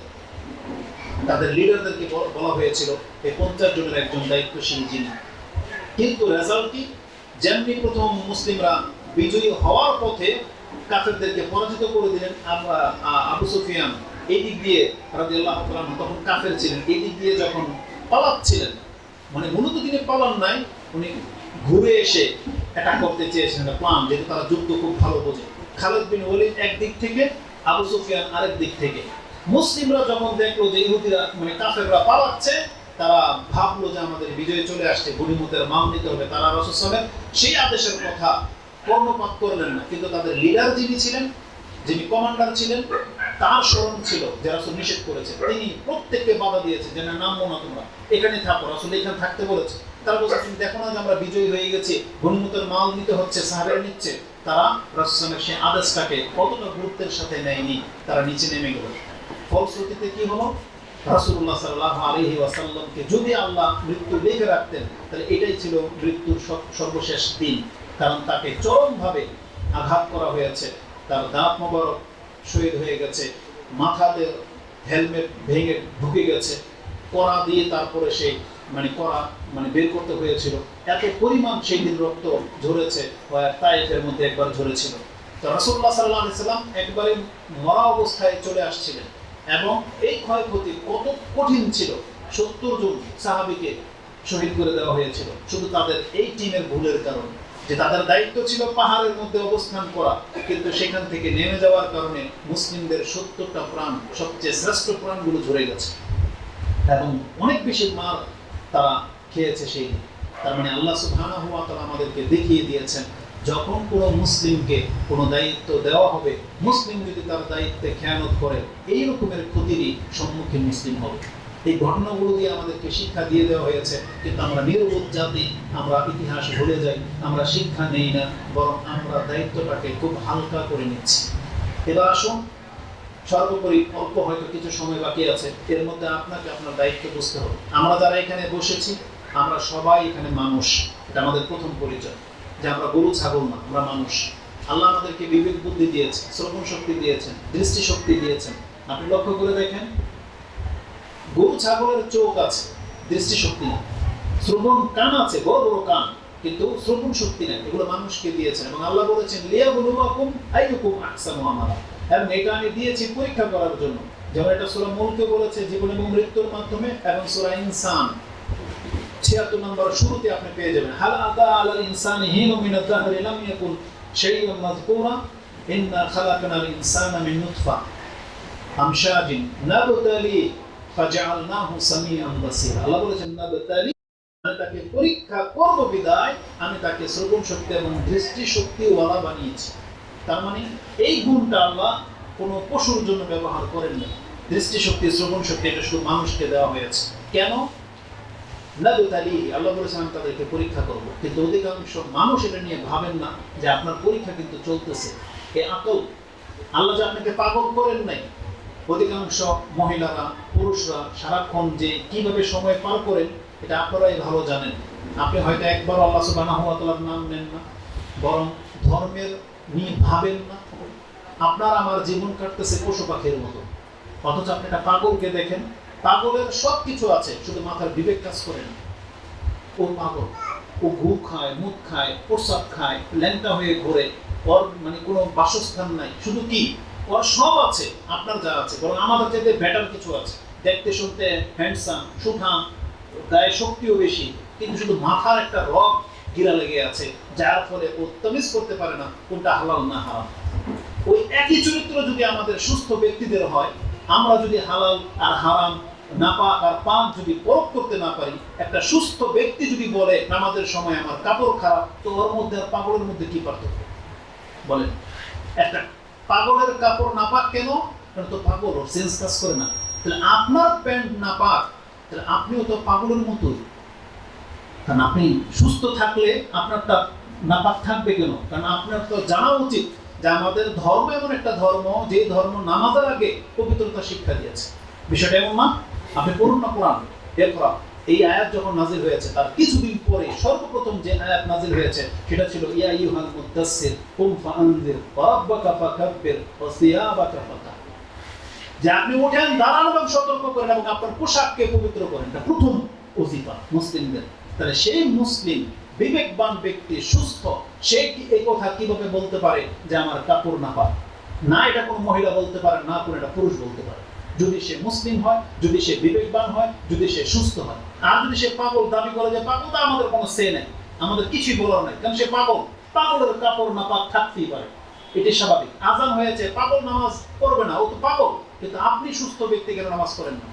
তাদের লিডারদেরকে বলা হয়েছিল এই 50 জনের একজন দায়িত্বশীল যিনি। কিন্তু রেজাল্ট কি? যেমনি প্রথম মুসলিমরা বিজয়ী হওয়ার পথে কাফেরদেরকে পরাজিত করে দিলেন, আবু সুফিয়ান এই দিক দিয়ে রাদিয়াল্লাহু তাআলা তখন কাফের ছিলেন, এই দিক দিয়ে যখন পালাচ্ছিলেন, মানে মূলত তিনি পালান নাই, উনি ঘুরে এসে অ্যাটাক করতে চেয়েছেন, একটা প্ল্যান, যেহেতু তারা যুদ্ধ খুব ভালো বোঝে। খালিদ বিন ওয়ালিদ এক দিক থেকে, আবু সুফিয়ান আরেক দিক থেকে। মুসলিমরা যখন দেখলো যে ইহুদিরা মানে কাফেররা পালাচ্ছে, তারা ভাবলো যে আমাদের বিজয় চলে আসছে, গনিমতের মাল নিতে হবে। তারা রাসূল সাল্লাল্লাহু আলাইহি ওয়াসাল্লামের সেই আদেশের কথা কর্ণপাত করলেন না, কিন্তু তাদের লিডার যিনি ছিলেন, যিনি কমান্ডার ছিলেন, তার স্মরণ ছিল যে রাসূল নিষেধ করেছে। তিনি প্রত্যেককে বাধা দিয়েছে যে না, নামবো না, তোমরা এখানে থাকো, রাসূল এখানে থাকতে বলেছে। তারা বলছে তুমি দেখো না যে আমরা বিজয়ী হয়ে গেছি, গনিমতের মাল নিতে হচ্ছে, সাহাবারা নিচ্ছে। তারা রাসূল সাল্লাল্লাহু আলাইহি ওয়াসাল্লামের সেই আদেশটাকে কতটা গুরুত্বের সাথে নেয়নি, তারা নিচে নেমে গেল। ফলশ্রুতিতে কি হলো? রাসূলুল্লাহ সাল্লাল্লাহু আলাইহি ওয়াসাল্লামকে যদি আল্লাহ মৃত্যু লিখে রাখতেন, তাহলে এটাই ছিল মৃত্যুর সর্বশেষ দিন। কারণ তাকে চরমভাবে আঘাত করা হয়েছে, তার দাঁত মোবারক শহীদ হয়ে গেছে, মাথাতে হেলমেট ভেঙে ঢুকে গেছে, কড়া দিয়ে তারপরে সেই কড়া বের করতে হয়েছিল। এত পরিমাণ সেই দিন রক্ত ঝরেছে, তায়েফের মধ্যে একবার ঝরেছিল। তো রাসূলুল্লাহ সাল্লাল্লাহু আলাইহি ওয়াসাল্লাম একবারে মরা অবস্থায় চলে আসছিলেন এবং এই ক্ষয়ক্ষতি কত কঠিন ছিল। 70 জন সাহাবীকে শহীদ করে দেওয়া হয়েছিল শুধু তাদের এই টিমের ভুলের কারণে, যে তাদের দায়িত্ব ছিল পাহাড়ের মধ্যে অবস্থান করা, কিন্তু সেখান থেকে নেমে যাওয়ার কারণে মুসলিমদের 70টা প্রাণ, সবচেয়ে শ্রেষ্ঠ প্রাণগুলো ঝরে গেছে এবং অনেক বেশি মার তারা খেয়েছে সেই দিন। তার মানে আল্লাহ সুবহানাহু ওয়া তাআলা আমাদেরকে দেখিয়ে দিয়েছেন যখন কোনো মুসলিমকে কোনো দায়িত্ব দেওয়া হবে, মুসলিম যদি তার দায়িত্বে খেয়ানত করে এই রকমের ক্ষতিরই সম্মুখীন মুসলিম হবে। এই ঘটনাগুলো দিয়ে আমাদেরকে শিক্ষা দিয়ে দেওয়া হয়েছে, কিন্তু আমরা নির্বোধ জাতি, আমরা ইতিহাস ভুলে যাই, আমরা শিক্ষা নেই না, বরং আমরা দায়িত্বটাকে খুব হালকা করে নিচ্ছি। এবার আসুন, সর্বোপরি অল্প হয়তো কিছু সময় বাকি আছে, এর মধ্যে আপনাকে আপনার দায়িত্ব বুঝতে হবে। আমরা যারা এখানে বসেছি, আমরা সবাই এখানে মানুষ, এটা আমাদের প্রথম পরিচয়, যে আমরা গরু ছাগল না, আমরা মানুষ। আল্লাহ আমাদেরকে বিবেক বুদ্ধি দিয়েছেন, শ্রবণ শক্তি দিয়েছেন, দৃষ্টি শক্তি দিয়েছেন। আপনি লক্ষ্য করে দেখেন, গরু ছাগলের চোখ আছে, দৃষ্টি শক্তি নেই। শ্রবণ কান আছে, বড় বড় কান, কিন্তু শ্রবণ শক্তি নেই। এগুলো মানুষকে দিয়েছেন এবং আল্লাহ বলেছেন লিয়াবলুয়াকুম আইয়ুকুম আহসানু আমালা, এবং এটা আমি দিয়েছি পরীক্ষা করার জন্য। যেমন এটা সূরা মুলকে বলেছে জীবন এবং মৃত্যুর মাধ্যমে, এবং সূরা ইনসান 76 নম্বর শুরুতে আপনি পেয়ে যাবেন হাল আতা আলাল ইনসানি হিনু মিনাদ দাহরি লাম ইয়াকুন শাইউন মাযকুরা ইন্না খালাকনাল ইনসানা মিন নুতফা আমশাজিন নাবতালি ফাজআলনাহু সামিআন বাসীরা। আল্লাহ বলেছেন নাবতালি, আমি তাকে পরীক্ষা করব বিদায় আমি তাকে শ্রবণ শক্তি এবং দৃষ্টি শক্তিওয়ালা বানিয়েছি। তার মানে এই গুণটা আল্লাহ কোনো পশুর জন্য ব্যবহার করেন না। দৃষ্টিশক্তি, শ্রবণ শক্তি এটা শুধু মানুষকে দেওয়া হয়েছে। কেন? আল্লাহ বলেছেন আমি তাদেরকে পরীক্ষা করবো, কিন্তু অধিকাংশ মানুষ এটা নিয়ে ভাবেন না যে আপনার পরীক্ষা কিন্তু চলতেছে। এ আকল, আল্লাহ যে আপনাকে পাগল করেন নাই। অধিকাংশ মহিলারা, পুরুষরা সারাক্ষণ যে কিভাবে সময় পার করেন এটা আপনারাই ভালো জানেন। আপনি হয়তো একবার আল্লাহ সুবহানাহু ওয়া তাআলার নাম নেন না, বরং ধর্মের নিয়ে ভাবেন না। আপনার আমার জীবন কাটতেছে পশু পাখির মতো, অথচ আপনি একটা পাগলকে দেখেন, পাগলের সব কিছু আছে, শুধু মাথার বিবেক কাজ করে না। ও পাগল, ও ঘু খায়, মুখ খায়, প্রসাদ খায়, ল্যাংটা হয়ে ঘোরে, ওর মানে কোনো বাসস্থান নাই, শুধু কি ওর সব আছে আপনার যা আছে, বরং আমাদের চাইতে বেটার কিছু আছে। দেখতে শুনতে হ্যান্ডসাম, সুঠাম, গায়ে শক্তিও বেশি, কিন্তু শুধু মাথার একটা রগ গিরা লেগে আছে, যার ফলে ও তামিজ করতে পারে না কোনটা হালাল না হারাম। ওই একই চরিত্র যদি আমাদের সুস্থ ব্যক্তিদের হয়, আমরা যদি হালাল আর হারাম, নাপাক আর পাক যদি পরখ করতে না পারি, একটা সুস্থ ব্যক্তি যদি বলে নামাজের সময় আমার কাপড় খারাপ, তো ওর মধ্যে আর পাগলের মধ্যে কি পার্থক্য বলেন? একটা পাগলের কাপড় নাপাক কেন? কারণ তো পাগল, ওর সেন্স কাজ করে না। তাহলে আপনার প্যান্ট নাপাক, তাহলে আপনিও তো পাগলের মতোই। কারণ আপনি সুস্থ থাকলে আপনারটা নাপাক থাকবে কেন? কারণ আপনার তো জানা উচিত যে আমাদের ধর্ম এমন একটা ধর্ম, যে ধর্ম নামাজের আগে পবিত্রতা শিক্ষা দিয়েছে। বিষয়টা এমন না? আপনি পড়ুন না কোরআন, ইকরা, এই আয়াত যখন নাজিল হয়েছে তার কিছুদিন পরে সর্বপ্রথম যে আয়াত নাজিল হয়েছে সেটা ছিল ইয়া আইয়ুহাল মুদ্দাসসির কুম ফাআনজির ওয়া রাব্বাকা ফাকাব্বির ওয়া সিয়াবাকা ফাতাহহির। যে আপনি ওঠেন, দাঁড়ান এবং সতর্ক করেন এবং আপনার পোশাককে পবিত্র করেন। এটা প্রথম ওজিফা মুসলিমদের। তাহলে সেই মুসলিম বিবেকবান ব্যক্তি, সুস্থ, সে এই কথা কিভাবে বলতে পারে যে আমার কাপড় নাপাক? না এটা কোনো মহিলা বলতে পারে, না কোনো এটা পুরুষ বলতে পারে, যদি সে মুসলিম হয়, যদি সে বিবেকবান হয়, যদি সে সুস্থ হয়। আর যদি সে পাগল দাবি করে যে পাগল, তা আমাদের কোনো সে নেই, আমাদের কিছুই বলার নাই, কারণ সে পাগল। পাগলের কাপড় নাপাক থাকতেই পারে, এটি স্বাভাবিক। আজান হয়েছে, পাগল নামাজ পড়বে না, ও তো পাগল। কিন্তু আপনি সুস্থ ব্যক্তি কেন নামাজ পড়েন না?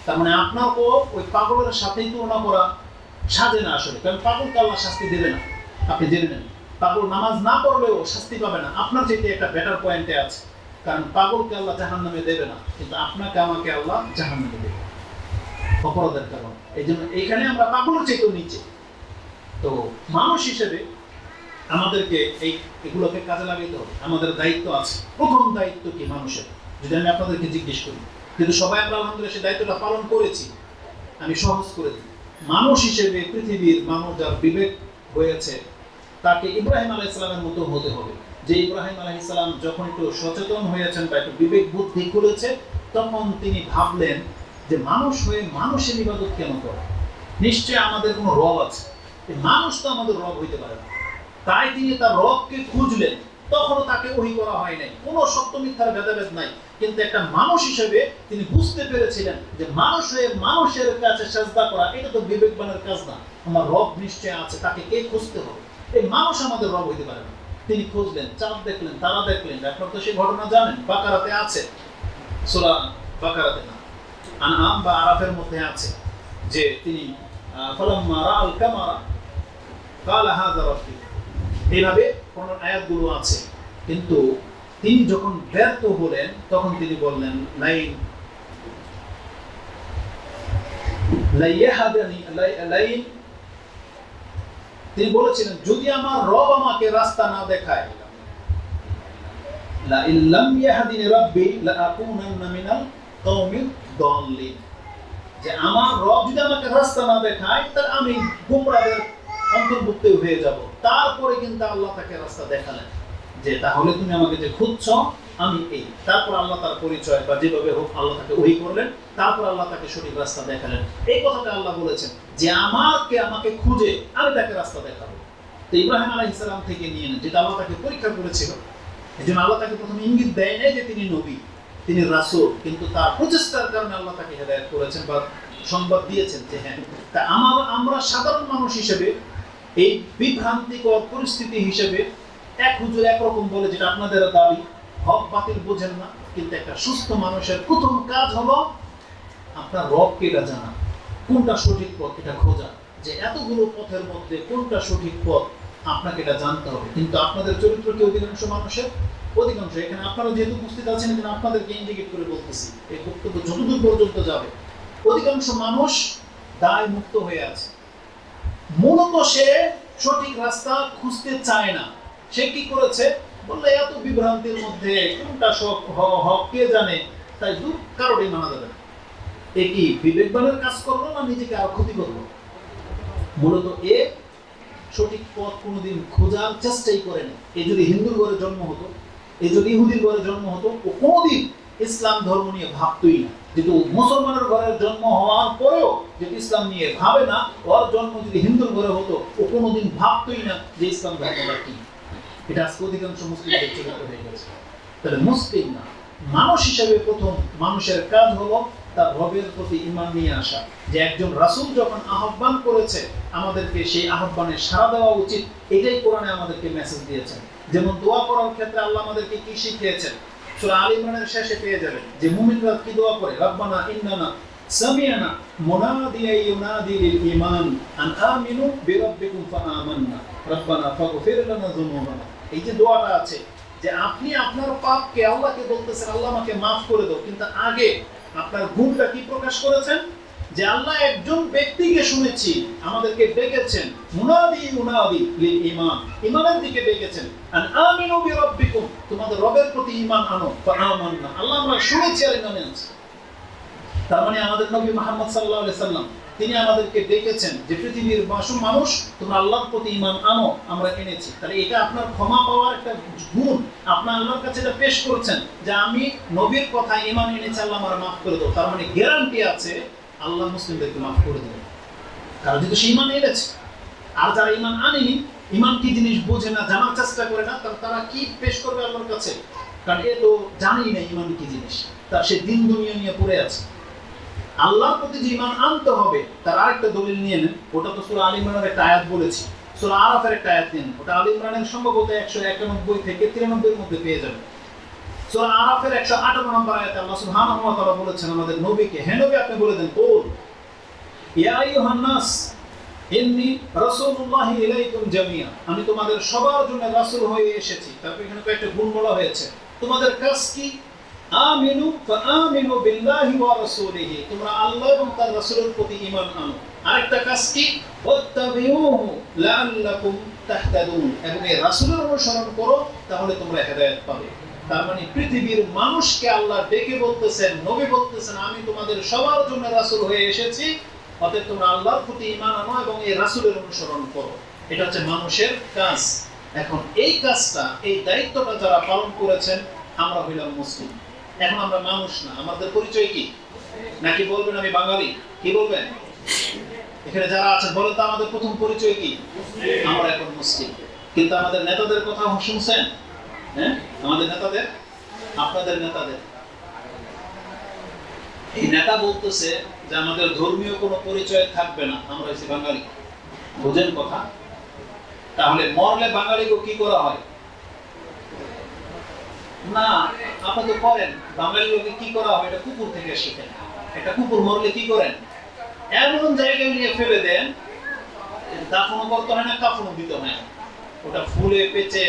তার মানে আপনার ও ওই পাগলের সাথেই তুলনা করা সাজে না আসলে। কারণ পাগলকে আল্লাহ শাস্তি দেবে না, আপনি জেনে নেন। পাগল নামাজ না পড়লেও শাস্তি পাবে না, আপনার যেটি একটা বেটার পয়েন্টে আছে। কারণ পাগলকে আল্লাহ জাহান্নামে দেবে না, কিন্তু আপনাকে আমাকে আল্লাহ জাহান্নামে দেবে অপরাধের কারণে। এই জন্য এইখানে আমরা পাগলের চেয়েও নিচে। তো মানুষ হিসেবে আমাদেরকে এগুলোকে কাজে লাগাইতে হবে। আমাদের দায়িত্ব আছে। প্রথম দায়িত্ব কি মানুষের, যদি আমি আপনাদেরকে জিজ্ঞেস করি, কিন্তু সবাই আমরা আলহামদুলিল্লাহ সেই দায়িত্বটা পালন করেছি। আমি সহজ করে দিই। মানুষ হিসেবে পৃথিবীর মানুষ যার বিবেক হয়েছে, তাকে ইব্রাহিম আলাইহিস সালামের মতো হতে হবে। যে ইব্রাহিম আলাইহিস সালাম যখন একটু সচেতন হয়েছেন বা একটু বিবেক বুদ্ধি খুলেছে, তখন তিনি ভাবলেন যে মানুষ হয়ে মানুষের ইবাদত কেন করে? নিশ্চয় আমাদের কোনো রব আছে, মানুষ তো আমাদের রব হইতে পারে না। তাই তিনি তার রবকে খুঁজলেন। তখনও তাকে ওহী করা হয় নাই, কোনো সত্য মিথ্যার ভেদাভেদ নাই, কিন্তু একটা মানুষ হিসেবে তিনি বুঝতে পেরেছিলেন যে মানুষ হয়ে মানুষের কাছে সাজদা করা এটা তো বিবেকবানের কাজ না। আমার রব নিশ্চয় আছে, তাকে কে খুঁজতে হবে? এই মানুষ আমাদের রব হইতে পারে না। তিনি খুঁজলেন, চাঁদ দেখলেন, তারা দেখলেন। আপনারা তো সেই ঘটনা জানেন, বাকারাতে আছে, সূরা বাকারাতে না, আনআম বা আরাফের মধ্যে আছে যে তিনি ফালাম্মা রাআল কামারা ক্বালা হাযা রাব্বি, এইভাবে কোন আয়াতগুলো আছে। কিন্তু তিনি যখন ব্যর্থ হলেন, তখন তিনি বললেন তিনি বলেছিলেন যদি আমার রব আমাকে রাস্তা না দেখায়, লা ইল্লাম ইয়াহদিনি রাব্বি লা আকুনান্না মিনাল কওমিদ দাল্লিন, যে আমার রব যদি আমাকে রাস্তা না দেখায় তাহলে আমি গোমরাহদের অন্তর্ভুক্ত হয়ে যাব। তারপরে কিন্তু আল্লাহ তাকে রাস্তা দেখালেন যে তাহলে তুমি আমাকে যে খুঁজছো আমি এই। তারপর আল্লাহ তার পরিচয় বা যেভাবে হোক আল্লাহ তাকে ওহী করলেন, তারপর আল্লাহ তাকে সঠিক রাস্তা দেখালেন। এই কথাটা আল্লাহ বলেছেন যে আমাকে খুঁজে আমি তাকে রাস্তা দেখাবো। তো ইব্রাহিম আলাইহিস সালাম থেকে নিয়ে নেন, যেটা আল্লাহ তাকে পরীক্ষা করেছিল। এই জন্য আল্লাহ তাকে প্রথমে ইঙ্গিত দেয় নাই যে তিনি নবী, তিনি রাসূল, কিন্তু তার প্রচেষ্টার কারণে আল্লাহ তাকে হেদায়েত করেছেন বা সংবাদ দিয়েছেন যে হ্যাঁ। তা আমরা সাধারণ মানুষ হিসেবে এই বিভ্রান্তিকর পরিস্থিতি হিসেবে এক হুজুর একরকম বলে, যেটা আপনাদের দাবি, হক বাতিল বোঝেন না। কিন্তু একটা সুস্থ মানুষের প্রথম কাজ হলো আপনার রবকে এটা জানা, কোনটা সঠিক পথ এটা খোঁজা, যে এতগুলো পথের মধ্যে কোনটা সঠিক পথ। আপনাকে এটা জানতে হবে। কিন্তু আপনাদের চরিত্র কি অধিকাংশ মানুষের, অধিকাংশ এখানে আপনারা যেহেতু উপস্থিত আছেন এখানে আপনাদেরকে ইন্ডিকেট করে বলতেছি, এই বক্তব্য যতদূর পর্যন্ত যাবে, অধিকাংশ মানুষ দায় মুক্ত হয়ে আছে। মূলত সে সঠিক রাস্তা খুঁজতে চায় না। সে কি করেছে বললে, এত বিভ্রান্তির মধ্যে কোনটা হক কে জানে, তাই দূর কারোরই মানা যাবে না। এ কি বিবেকবানের কাজ করলো না নিজেকে আরো ক্ষতি করলো? মূলত এ সঠিক পথ কোনোদিন খোঁজার চেষ্টাই করেনি। এ যদি হিন্দুর ঘরে জন্ম হতো, এ যদি ইহুদির ঘরে জন্ম হতো, ও কোনোদিন ইসলাম ধর্ম নিয়ে ভাবতই না। যেহেতু মুসলমানের ঘরের জন্ম হওয়ার পরেও যদি ইসলাম নিয়ে ভাবে না, ওর জন্ম যদি হিন্দুর ঘরে হতো, ও কোনোদিন ভাবতই না যে ইসলাম ধর্মটা কি। এটা আজকে অধিকাংশ মুসলিমদের চরিত্র হয়ে গেছে। তাহলে মুসলিম না, মানুষ হিসেবে প্রথম মানুষের কাজ হলো তার রবের প্রতি ঈমান নিয়ে আসা। যে একজন রাসূল যখন আহ্বান করেছে, আমাদেরকে সেই আহ্বানে সাড়া দেওয়া উচিত। এটাই কোরআনে আমাদেরকে মেসেজ দিয়েছেন। যেমন দোয়া করার ক্ষেত্রে আল্লাহ আমাদেরকে কি শিখিয়েছেন, সূরা আলে ইমরানের শেষে পেয়ে যাবেন যে মুমিনরা কি দোয়া করে, রব্বানা ইন্নানা সামি'না মুনাদিয়া ইউনাদি লিল ঈমান আন আমিনু বিরাব্বিকুম ফাআমান্না রব্বানা ফাগফির লানা যুনুবানা। এই যে দোয়াটা আছে, যে আপনি আপনার পাপকে আল্লাহকে বলতেছেন, আল্লাহ আমাকে মাফ করে দাও, কিন্তু আগে আপনার গুণটা কি প্রকাশ করেছেন, যে আল্লাহ একজন ব্যক্তিকে শুনেছি আমাদেরকে ডেকেছেন, মুনাদি লিল ঈমান, ঈমানের দিকে ডেকেছেন, আন আমিনু বিরাব্বিকুম, তোমাদের রবের প্রতি ঈমান আনো, ফাআমান্না, আল্লাহ আমরা শুনেছি আর ঈমান আনছি। তার মানে আমাদের নবী মুহাম্মদ সাল্লাল্লাহু আলাইহি সাল্লাম তিনি আমাদেরকে ডেকেছেন যে পৃথিবীর মানুষ তোমরা আল্লাহর প্রতি ঈমান আনো, আমরা এনেছি। তাহলে এটা আপনার ক্ষমা পাওয়ার একটা গুণ, আপনি আল্লাহর কাছে এটা পেশ করছেন যে আমি নবীর কথা ঈমান এনেছি, আল্লাহ আমার মাফ করে দাও। তার মানে গ্যারান্টি আছে আল্লাহ মুসলিমদেরকে মাফ করে দেবে, কারণ যেহেতু সে ঈমান এনেছে। আর যারা ঈমান আনেনি, ঈমান কি জিনিস বোঝে না, জানার চেষ্টা করে না, তারা কি পেশ করবে আল্লাহর কাছে? কারণ এ তো জানেই না ঈমান কি জিনিস, তার সে দিন দুনিয়া নিয়ে পড়ে আছে। আল্লাহর প্রতি যে ঈমান আনতে হবে তার আরেকটা দলিল নিয়ে নেন, ওটা তো সূরা আলে ইমরানের একটা আয়াত বলেছি, সূরা আরাফের একটা আয়াত নেন, ওটা আলে ইমরানের সম্ভবত 191 থেকে 93 এর মধ্যে পেয়ে যাবেন। সূরা আরাফের 158 নম্বর আয়াতে আল্লাহ সুবহানাহু ওয়া তাআলা বলেছেন আমাদের নবীকে, হে নবী আপনি বলে দেন, কুল ইয়া আইয়ুহান নাস ইন্নী রাসূলুল্লাহি ইলাইকুম জামিআ, আমি তোমাদের সবার জন্য রাসূল হয়ে এসেছি। তারপর এখানে কয়েকটা গুণ বলা হয়েছে। তোমাদের কাজ কি? আমিনু ফাআমিনু বিল্লাহি ওয়া রাসূলিহি, তোমরা আল্লাহ এবং তার রাসূলের প্রতি ঈমান আনো। আরেকটা কাজ কি? ওয়াত্তাবিউহু লাআল্লাকুম তাহতাদুন, এবং এই রাসূলের অনুসরণ করো তাহলে তোমরা হেদায়েত পাবে। তার মানে পৃথিবীর মানুষকে আল্লাহ ডেকে বলতেছেন, নবী বলতেছেন আমি তোমাদের সবার জন্য রাসূল হয়ে এসেছি, অতএব তোমরা আল্লাহর প্রতি ঈমান আনো এবং এই রাসূলের অনুসরণ করো। এটা হচ্ছে মানুষের কাজ। এখন এই কাজটা, এই দায়িত্বটা যারা পালন করেছেন, আমরা হইলাম মুসলিম। এখন আমরা মানুষ না, আমাদের পরিচয় কি? নাকি বলবেন আমি বাঙালি? কি বলবেন? এখানে যারা আছেন বলেন তো আমাদের প্রথম পরিচয় কি? আমরা এখন মুসলিম। কিন্তু আমাদের নেতাদের কথা শুনছেন? হ্যাঁ, আমাদের নেতাদের, আপনাদের নেতাদের, এই নেতা বলতেছে যে আমাদের ধর্মীয় কোনো পরিচয় থাকবে না, আমরা হচ্ছে বাঙালি। বুঝেন কথা? তাহলে মরলে বাঙালিকে কি করা হয়? না, আপনি তো করেন, বাঙালি লোকে কি করা হয় এটা কুকুর থেকে শিখেন। একটা কুকুর মরলে কি করেন? এমন জায়গায় নিয়ে ফেলে দেন, দাফনও করতে হয় না, কাফনও দিতে হয় না। ওটা ফুলে পেঁচে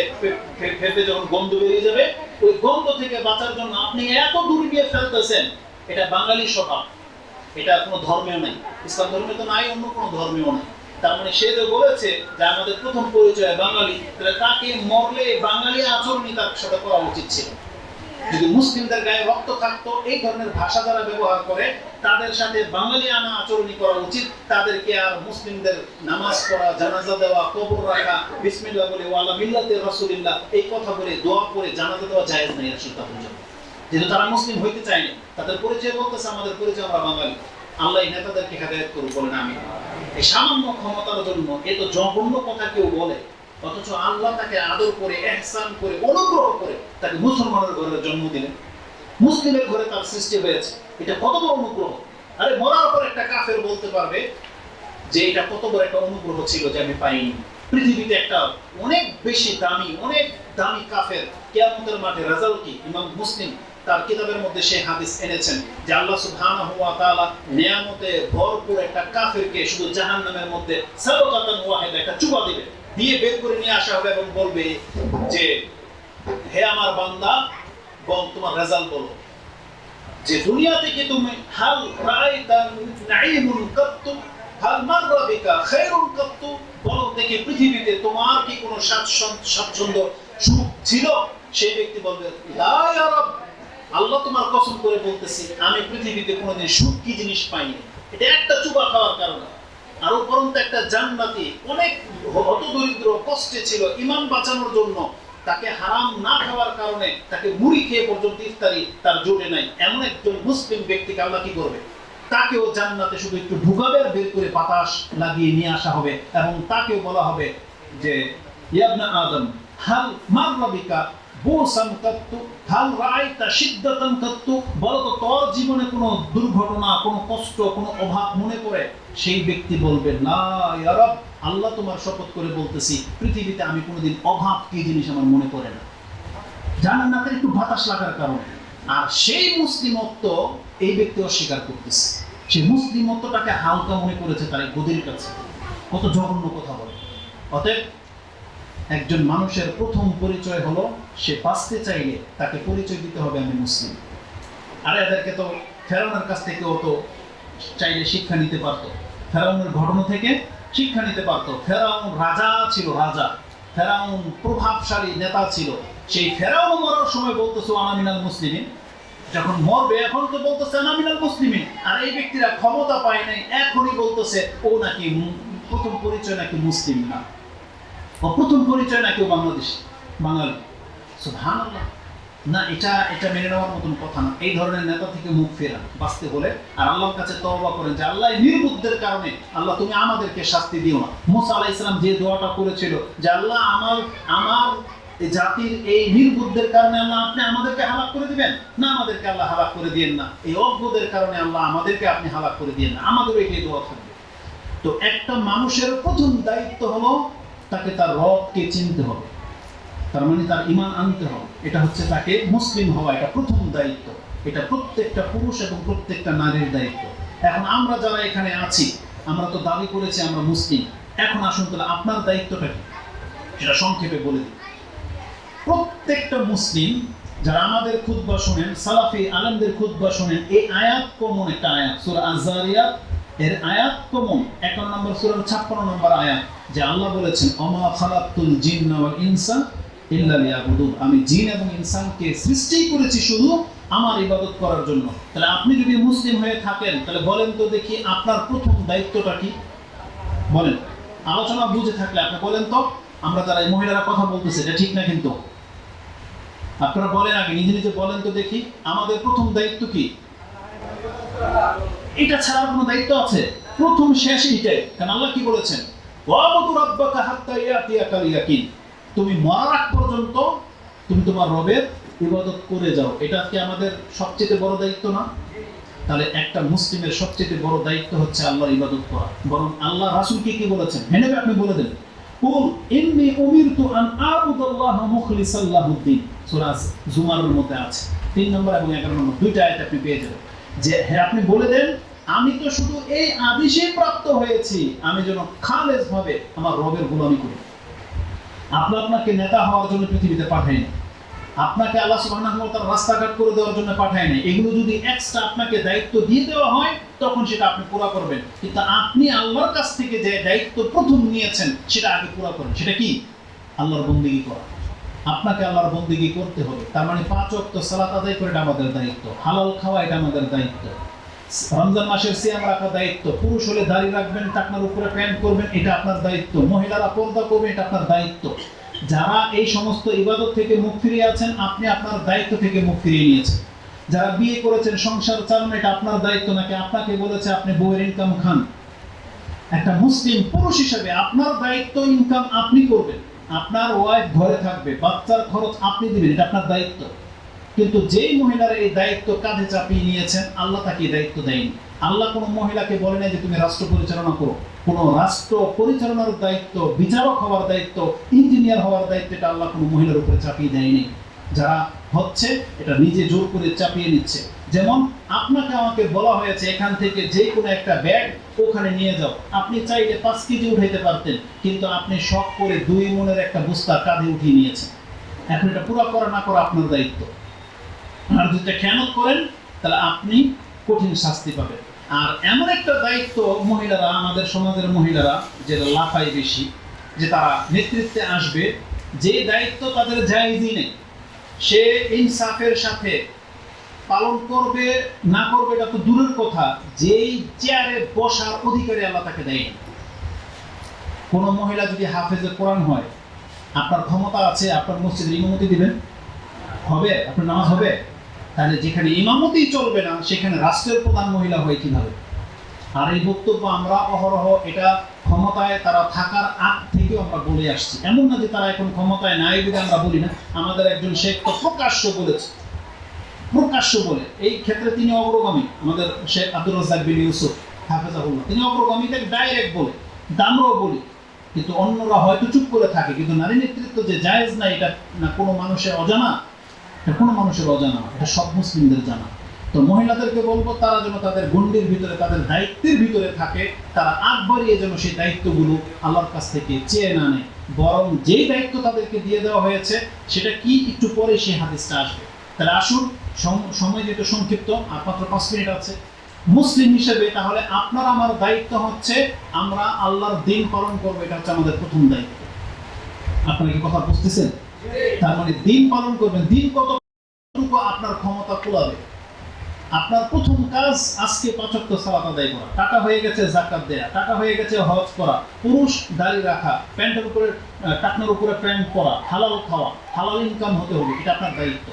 ফেপে যখন গন্ধ বেরিয়ে যাবে, ওই গন্ধ থেকে বাঁচার জন্য আপনি এত দূর নিয়ে ফেলতেছেন। এটা বাঙালি স্বভাব, এটা কোনো ধর্মেও নাই, ইসলাম ধর্মে তো নাই, অন্য কোনো ধর্মেও নাই। তার মানে সে যে বলেছে যে আমাদের প্রথম পরিচয় বাঙালি, তাহলে তাকে মরলে বাঙালি আচরণই তার সাথে করা উচিত ছিল। যদি মুসলিমদের গায়ে রক্ত থাকতো, এই ধরনের ভাষা যারা ব্যবহার করে তাদের সাথে বাঙালি আনা আচরণই করা উচিত। তাদেরকে আর মুসলিমদের নামাজ পড়া, জানাজা দেওয়া, কবর রাখা, বিসমিল্লাহ বলে ওয়ালা মিল্লাতে রাসূলিল্লাহ এই কথা বলে দোয়া করে জানাজা দেওয়া জায়েজ নেই আসলে তা পর্যন্ত। যেহেতু তারা মুসলিম হইতে চায়নি, তাদের পরিচয় বলতেছে আমাদের পরিচয় আমরা বাঙালি। আল্লাহ নেতাদেরকে হেদায়েত করুক বলেন আমিন। এই সামান্য ক্ষমতার জন্য এত জঘন্য কথা কেউ বলে, অথচ আল্লাহ তাকে আদর করে, ইহসান করে, অনুগ্রহ করে তাকে মুসলমানের ঘরে জন্ম দিলেন, মুসলিমের ঘরে তার সৃষ্টি হয়েছে। এটা কত বড় অনুগ্রহ! আরে মরার পর একটা কাফের বলতে পারবে যে এটা কত বড় একটা অনুগ্রহ ছিল যে আমি পাইনি। পৃথিবীতে একটা অনেক বেশি দামি, অনেক দামি কাফের কিয়ামতের মাঠে রেজাল্ট কি? ইমাম মুসলিম তার কিতাবের মধ্যে সেই হাদিস এনেছেন যে আল্লাহ সুবহানাহু ওয়া তাআলা নিয়ামতে ভরপুর একটা কাফেরকে শুধু জাহান্নামের মধ্যে সাবকাতান ওয়াহিদা একটা চুবা দিবে। দিয়ে বের করে নিয়ে আসা হবে এবং বলবে যে হে আমার বান্দা, বল তোমার রেজাল্ট বলো, যে দুনিয়া থেকে তুমি হাল রাআইতা নাঈমুন কাত্তু হাল মাররা বিকা খায়রুন কাত্তু, বলো দেখি পৃথিবীতে তোমার কি কোনো স্বাচ্ছন্দ্য সুখ ছিল? সেই ব্যক্তি বলবে লা ইয়া রাব, আল্লাহ তোমার কসম করে বলতেছি আমি পৃথিবীতে কোনোদিন সুখ কি জিনিস পাইনি। এটা একটা চুবা খাওয়ার কারণে। আর উপরন্তু একটা জান্নাতি অনেক হতদরিদ্র কষ্টে ছিল, ঈমান বাঁচানোর জন্য তাকে হারাম না খাওয়ার কারণে তাকে মুড়ি খেয়ে পর্যন্ত ইফতারি তার জোটে নাই, এমন একজন মুসলিম ব্যক্তিকে আল্লাহ কি করবে? তাকেও জান্নাতে শুধু একটু ঢুকাবে আর বের করে বাতাস লাগিয়ে নিয়ে আসা হবে এবং তাকেও বলা হবে যে ইয়া ইবনা আদম হাল মাররা বিকা বুসান কাত্তু হাল রাআইতা শিদ্দাতান কাত্তু, বলো তো তোর জীবনে কোনো দুর্ঘটনা, কোনো কষ্ট, কোনো অভাব মনে পড়ে? সেই ব্যক্তি বলবে লা ইয়া রাব, আল্লাহ তোমার শপথ করে বলতেছি পৃথিবীতে আমি কোনোদিন অভাব কি জিনিস আমার মনে পড়ে না। জান্নাতের একটু বাতাস লাগার কারণে। আর সেই মুসলিমত্ব এই ব্যক্তি অস্বীকার করতেছে, সেই মুসলিমত্বটাকে হালকা মনে করেছে তার গদির কাছে। কত জঘন্য কথা বলে। অতএব একজন মানুষের প্রথম পরিচয় হলো সে বাঁচতে চাইলে তাকে পরিচয় দিতে হবে আমি মুসলিম। আর এদেরকে তো ফেরাউনের কাছ থেকে তো চাইলে শিক্ষা নিতে পারতো, ফেরাউনের ঘটনা থেকে শিক্ষা নিতে পারতো। ফেরাউন রাজা ছিল, রাজা ফেরাউন প্রভাবশালী নেতা ছিল। সেই ফেরাউন মরার সময় বলতেছে আনা মিনাল মুসলিমিন, যখন মরবে এখন তো বলতেছে আনা মিনাল মুসলিমিন। আর এই ব্যক্তিরা ক্ষমতা পায় নাই, এখনই বলতেছে ও নাকি প্রথম পরিচয় নাকি মুসলিম না, ও প্রথম পরিচয় নাকি ও বাঙালি। সুবহানাল্লাহ, না এটা মেনে নেওয়ার মতন কথা না। এই ধরনের নেতা থেকে মুখ ফেরান বাঁচতে হলে, আর আল্লাহর কাছে তওবা করেন যে আল্লাহ নির্বুদ্ধের কারণে আল্লাহ তুমি আমাদেরকে শাস্তি দিও না। মুসা আলাইহিস সালাম যে দোয়াটা করেছিল যে আল্লাহ আমার এই জাতির এই নির্বুদ্ধের কারণে আল্লাহ আপনি আমাদেরকে হালাক করে দিবেন না, আমাদেরকে আল্লাহ হালাক করে দিয়েন না। এই অজ্ঞদের কারণে আল্লাহ আমাদেরকে আপনি হালাক করে দিয়েন না, আমাদেরও এই দোয়া থাকবে। তো একটা মানুষের প্রথম দায়িত্ব হলো তাকে তার রবকে চিনতে হবে, তার মানে তার ঈমান আনতে হবে। এটা হচ্ছে তাকে মুসলিম হওয়া, এটা প্রথম দায়িত্ব। এটা প্রত্যেকটা পুরুষ এবং প্রত্যেকটা নারীর দায়িত্ব। এখন আমরা যারা এখানে আছি আমরা তো দাবি করেছি আমরা মুসলিম। এখন আসুন তাহলে আপনার দায়িত্বটা কি সেটা সংক্ষেপে বলে দিই। প্রত্যেকটা মুসলিম যারা আমাদের খুতবা শুনেন, সালাফি আলেমদের খুতবা শুনেন, এই আয়াত কমন একটা আয়াত, সূরা আয-যারিয়াত এর আয়াত কমন 51 নম্বর সূরার 56 নম্বর আয়াত, যে আল্লাহ বলেছেন ওমা খালাকতুল জিন্না ওয়াল ইনসা ইল্লা লিয়াবুদুন, আমি জিন এবং ইনসানকে সৃষ্টি করেছি শুধু আমার ইবাদত করার জন্য। তাহলে আপনি যদি মুসলিম হয়ে থাকেন তাহলে বলেন তো দেখি আপনার প্রথম দায়িত্বটা কি? বলেন, আলোচনা বুঝে থাকলে আপনি বলেন তো। আমরা যারা এই মহিলারা কথা বলতেছে এটা ঠিক না, কিন্তু আপনারা বলেন আগে, নিজে নিজে বলেন তো দেখি আমাদের প্রথম দায়িত্ব কি? এটা ছাড়া কোনো দায়িত্ব আছে? প্রথম শেষ এটাই। কারণ আল্লাহ কি বলেছেন ওয়াবুদু রাব্বাকা হাত্তা ইয়াতিয়াকাল ইয়াকিন, তুমি মরার আগ পর্যন্ত তুমি তোমার রবের ইবাদত করে যাও। এটা কি আমাদের সবচেয়ে বড় দায়িত্ব না? তাহলে একটা মুসলিমের সবচেয়ে বড় দায়িত্ব হচ্ছে আল্লাহর ইবাদত করা। বরং আল্লাহ রাসূলকে কি বলেছেন হেনে আপনি বলে দেন, কুল ইন্নী উমিরতু আন আ'বুদাল্লাহ মুখলিসাল লাহুদ্দিন, সূরা জুমারের মধ্যে আছে 3 নম্বর এবং 11 নম্বর দুইটা আয়াত আপনি পেয়ে যাবেন। যে হ্যাঁ আপনি বলে দেন আমি তো শুধু এই আদেশে প্রাপ্ত হয়েছি আমি যেন খালেস ভাবে আমার রবের গোলামি করি। আপনাকে নেতা হওয়ার জন্য পৃথিবীতে পাঠায়নি, আপনাকে আল্লাহ সুবহানাহু ওয়া তাআলা রাস্তাঘাট করে দেওয়ার জন্য পাঠায়নি। এগুলো যদি এক্সট্রা আপনাকে দায়িত্ব দিয়ে দেওয়া হয় তখন সেটা আপনি পুরো করবেন, কিন্তু আপনি আল্লাহর কাছ থেকে যে দায়িত্ব প্রথম নিয়েছেন সেটা আগে পুরো করেন। সেটা কি? আল্লাহর বন্দেগী করা। আপনাকে আল্লাহর বন্দেগী করতে হবে। তার মানে 5 ওয়াক্ত সালাত আদায় করে এটা আমাদের দায়িত্ব, হালাল খাওয়া এটা আমাদের দায়িত্ব, রমজান মাসের সিয়াম রাখা দায়িত্ব, পুরুষ হলে দাড়ি রাখবেন, টাকনার উপরে প্যান্ট করবেন, এটা আপনার দায়িত্ব, মহিলারা পর্দা করবেন, এটা আপনার দায়িত্ব। যারা এই সমস্ত ইবাদত থেকে মুখ ফিরিয়ে আছেন আপনি আপনার দায়িত্ব থেকে মুখ ফিরিয়ে নিয়েছেন। যারা বিয়ে করেছেন সংসার চালানো এটা আপনার দায়িত্ব নাকি আপনাকে বলেছে আপনি বউয়ের ইনকাম খান? একটা মুসলিম পুরুষ হিসেবে আপনার দায়িত্ব ইনকাম আপনি করবেন, আপনার ওয়াইফ ঘরে থাকবে, বাচ্চার খরচ আপনি দিবেন, এটা আপনার দায়িত্ব। কিন্তু যেই মহিলারা এই দায়িত্ব কাঁধে চাপিয়ে নিয়েছেন আল্লাহ তাকে এই দায়িত্ব দেয়নি। আল্লাহ কোনো মহিলাকে বলে নাই যে তুমি রাষ্ট্র পরিচালনা করো। কোনো রাষ্ট্র পরিচালনার দায়িত্ব, বিচারক হওয়ার দায়িত্ব, ইঞ্জিনিয়ার হওয়ার দায়িত্ব এটা আল্লাহ কোনো মহিলার উপরে চাপিয়ে দেয়নি। যারা হচ্ছে এটা নিজে জোর করে চাপিয়ে নিচ্ছে। যেমন আপনাকে আমাকে বলা হয়েছে এখান থেকে যে কোনো একটা ব্যাগ ওখানে নিয়ে যাও, আপনি চাইলে 5 কেজি উঠাইতে পারতেন, কিন্তু আপনি শখ করে 2 মনের একটা বস্তা কাঁধে উঠিয়ে নিয়েছেন। এখন এটা পুরো করা না করা আপনার দায়িত্ব। আর যদি খেয়ানত করেন তাহলে আপনি কঠিন শাস্তি পাবেন। আর এমন একটা দায়িত্ব মহিলারা, আমাদের সমাজের মহিলারা যেটা লাফায় বেশি, যে তারা নেতৃত্বে আসবে, যে দায়িত্ব তাদের জায়েজই নেই, সে ইনসাফের সাথে পালন করবে না করবে এটা তো দূরের কথা, যেই চেয়ারে বসার অধিকারী আল্লাহ তাকে দেয়নি। কোনো মহিলা যদি হাফেজে কোরআন হয়, আপনার ক্ষমতা আছে আপনার মসজিদে ইমামতি দিবেন? হবে? আপনার নামাজ হবে? তাহলে যেখানে ইমামতি চলবে না সেখানে রাষ্ট্রের প্রধান মহিলা হয় কিভাবে? আর এই বক্তব্য আমরা অহরহ এটা ক্ষমতায় তারা থাকার আগ থেকেও আমরা বলে আসছি। এমন না যে তারা এখন ক্ষমতায় নাই বলে আমরা বলি না। আমাদের একজন শেখ তো প্রকাশ্য বলেছে, প্রকাশ্য বলে এই ক্ষেত্রে তিনি অগ্রগামী। আমাদের শেখ আব্দুর রাজ্জাক বিন ইউসুফ হাফেজাহুল্লাহ, তিনি অগ্রগামী, তাকে ডাইরেক্ট বলে, আমরাও বলি, কিন্তু অন্যরা হয়তো চুপ করে থাকে। কিন্তু নারী নেতৃত্ব যে জায়েজ না এটা না কোনো মানুষের অজানা, এটা কোনো মানুষের অজানা, এটা সব মুসলিমদের জানা। তো মহিলাদেরকে বলবো তারা যেন তাদের গণ্ডির ভিতরে, তাদের দায়িত্বের ভিতরে থাকে, তারা আগ বাড়িয়ে যেন সেই দায়িত্বগুলো আল্লাহর কাছ থেকে চেয়ে না নেয়, বরং যেই দায়িত্ব তাদেরকে দিয়ে দেওয়া হয়েছে সেটা কি একটু পরে সেই হাদিসটা আসবে। তাহলে আসুন, সময় যেহেতু সংক্ষিপ্ত, আর মাত্র 5 মিনিট আছে, মুসলিম হিসেবে তাহলে আপনার আমার দায়িত্ব হচ্ছে আমরা আল্লাহর দিন পালন করবো, এটা হচ্ছে আমাদের প্রথম দায়িত্ব। আপনারা কি কথা বুঝতেছেন? তার মানে দিন পালন করবেন, দিন কতটুকু আপনার ক্ষমতা কুলাবে। আপনার প্রথম কাজ আজকে 5 ওয়াক্ত সালাত আদায় করা, টাকা হয়ে গেছে জাকাত দেয়া, টাকা হয়ে গেছে হজ করা, পুরুষ দাড়ি রাখা, প্যান্টের উপরে টাকনার উপরে প্যান্ট পরা, হালাল খাওয়া, হালাল ইনকাম হতে হবে, এটা আপনার দায়িত্ব।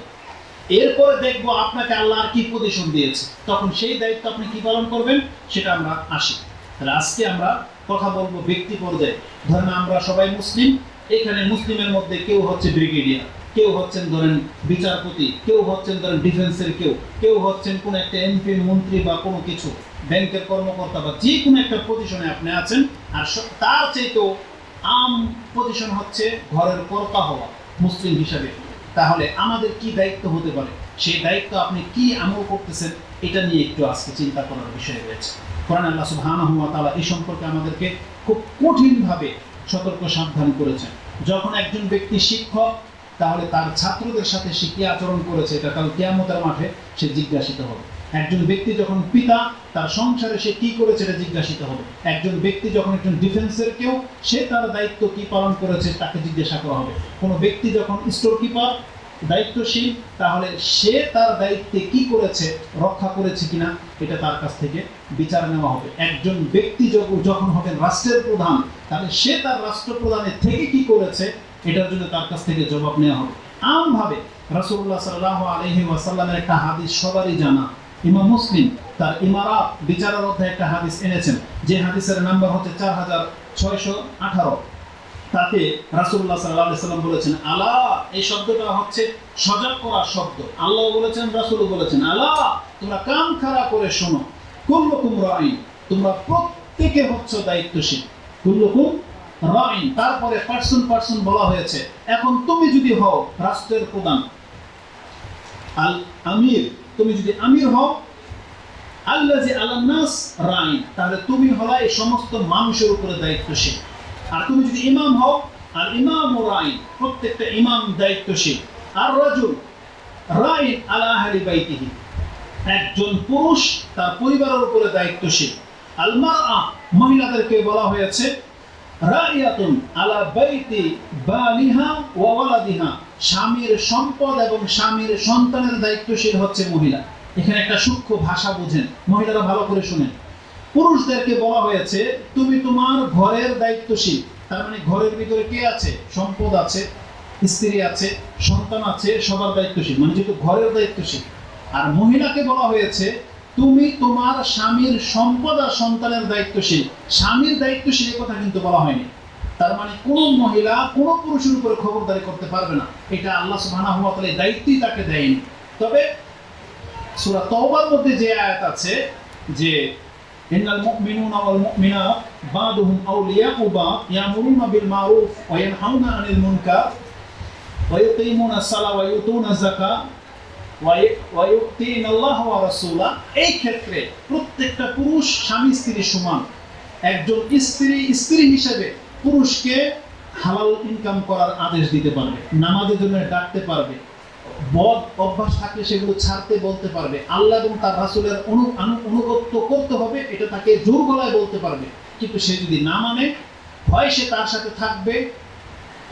এরপরে দেখবো আপনাকে আল্লাহ আর কি পজিশন দিয়েছে, তখন সেই দায়িত্ব আপনি কি পালন করবেন সেটা আমরা আসি। তাহলে আজকে আমরা কথা বলবো ব্যক্তি পর্যায়ে। ধরেন আমরা সবাই মুসলিম, এখানে মুসলিমের মধ্যে কেউ হচ্ছে ব্রিগেডিয়ার, কেউ হচ্ছেন ধরেন বিচারপতি, কেউ হচ্ছেন ধরেন ডিফেন্সের, কেউ হচ্ছেন কোন একটা এমপি মন্ত্রী বা কোনো কিছু ব্যাংকের কর্মকর্তা, বা যে কোনো একটা পজিশনে আপনি আছেন। আর তার চাইতেও আম পজিশন হচ্ছে ঘরের কর্তা হওয়া মুসলিম হিসাবে। তাহলে আমাদের কি দায়িত্ব হতে পারে, সেই দায়িত্ব আপনি কি আমল করতেছেন, এটা নিয়ে একটু আজকে চিন্তা করার বিষয় রয়েছে। কোরআন আল্লাহ সুবহানাহু ওয়া তাআলা এই সম্পর্কে আমাদেরকে খুব কঠিনভাবে সতর্ক সাবধান করেছেন। যখন একজন ব্যক্তি শিক্ষক, তাহলে তার ছাত্রদের সাথে সে কি আচরণ করেছে এটা কাল কিয়ামতের মাঠে সে জিজ্ঞাসিত হবে। একজন ব্যক্তি যখন পিতা, তার সংসারে সে কি করেছে এটা জিজ্ঞাসিত হবে। একজন ব্যক্তি যখন একজন ডিফেন্সের কেউ, সে তার দায়িত্ব কি পালন করেছে তাকে জিজ্ঞাসা করা হবে। কোনো ব্যক্তি যখন স্টোর কিপার দায়িত্বশীল, তাহলে সে তার দায়িত্বে কি করেছে, রক্ষা করেছে কিনা, এটা তার কাছ থেকে বিচার নেওয়া হবে। একজন ব্যক্তি যখন হবেন রাষ্ট্রের প্রধান, তাহলে সে তার রাষ্ট্রপ্রধানের থেকে কি করেছে এটার জন্য তার কাছ থেকে জবাব নেওয়া হবে। আমভাবে রাসূলুল্লাহ সাল্লাল্লাহু আলাইহি ওয়াসাল্লামের একটা হাদিস সবারই জানা, ইমাম মুসলিম তার ইমারাত বিচারের অধ্যায়ে একটা হাদিস এনেছেন, যে হাদিসের নাম্বার হচ্ছে 4618। তাতে রাসূলুল্লাহ সাল্লাল্লাহু আলাইহি ওয়াসাল্লাম বলেছেন আলা, এই শব্দটা হচ্ছে সজাগ করার শব্দ। আল্লাহ বলেছেন, রাসূলও বলেছেন, আলা তোমরা কান খাড়া করে শোনো, কুল্লুকুম রাঈন, তোমরা প্রত্যেকে হচ্ছে দায়িত্বশীল, কুল্লুকুম রাঈন, তারপরে পার্সন বলা হয়েছে। এখন তুমি যদি হও রাষ্ট্রের প্রধান, আল আমির, তুমি যদি আমির হও, আল্লাযী আলান নাস রাঈন, তাহলে তুমি হলো এই সমস্ত মানুষের উপরে দায়িত্বশীল। আর তুমি যদি ইমাম হও, আর ইমাম রাঈন, প্রত্যেকটা ইমাম দায়িত্বশীল। আর রাজুল রাঈন আলা আহলি বাইতিহি, একজন পুরুষ তার পরিবারের উপরে দায়িত্বশীল। আল মারআ, মহিলাদেরকে বলা হয়েছে রাইয়াতুন আলা বাইতি বালিহা ওয়া ওয়ালাদিহা, স্বামীর সম্পদ এবং স্বামীর সন্তানের দায়িত্বশীল হচ্ছে মহিলা। এখানে একটা সূক্ষ্ম ভাষা বুঝেন, মহিলারা ভালো করে শুনেন। পুরুষদেরকে বলা হয়েছে তুমি তোমার ঘরের দায়িত্বশীল, তার মানে ঘরের ভিতরে কে আছে, সম্পদ আছে, স্ত্রী আছে, সন্তান আছে, সবার দায়িত্বশীল, মানে যেহেতু ঘরের দায়িত্বশীল। আর মহিলাকে বলা হয়েছে তুমি তোমার স্বামীর সম্পদ আর সন্তানের দায়িত্বশীল। স্বামীর দায়িত্বশীল এ কথা কিন্তু বলা হয়নি। তার মানে কোন মহিলা কোন পুরুষের উপরে খবরদারি করতে পারবে না, এটা আল্লাহ সুবহানাহু ওয়া তাআলা দায়িত্বই তাকে দেয়নি। তবে সূরা তাওবার মধ্যে যে আয়াত আছে যে ইন্নাল মুমিনুনা ওয়াল মুমিনাত বা'দুহুম আউলিয়াউ বা'দ ইয়ামুরুনা বিল মারুফ ওয়া ইয়ানহাউনা আনিল মুনকার ওয়া ইউকিমুনাস সালাহ ওয়া ইউতুনাজ যাকাত ওয়ায়ুতিনাল্লাহ ওয়া রাসূলা, এই ক্ষেত্রে প্রত্যেকটা পুরুষ স্বামী স্ত্রী সমান। একজন স্ত্রী হিসেবে পুরুষকে হালাল ইনকাম করার আদেশ দিতে পারবে, নামাজের জন্য ডাকতে পারবে, বদ অভ্যাস থাকলে সেগুলো ছাড়তে বলতে পারবে, আল্লাহ এবং তার রাসূলের অনুগত্য করতে হবে এটা তাকে জোর গলায় বলতে পারবে। কিন্তু সে যদি না মানে, হয় সে তার সাথে থাকবে,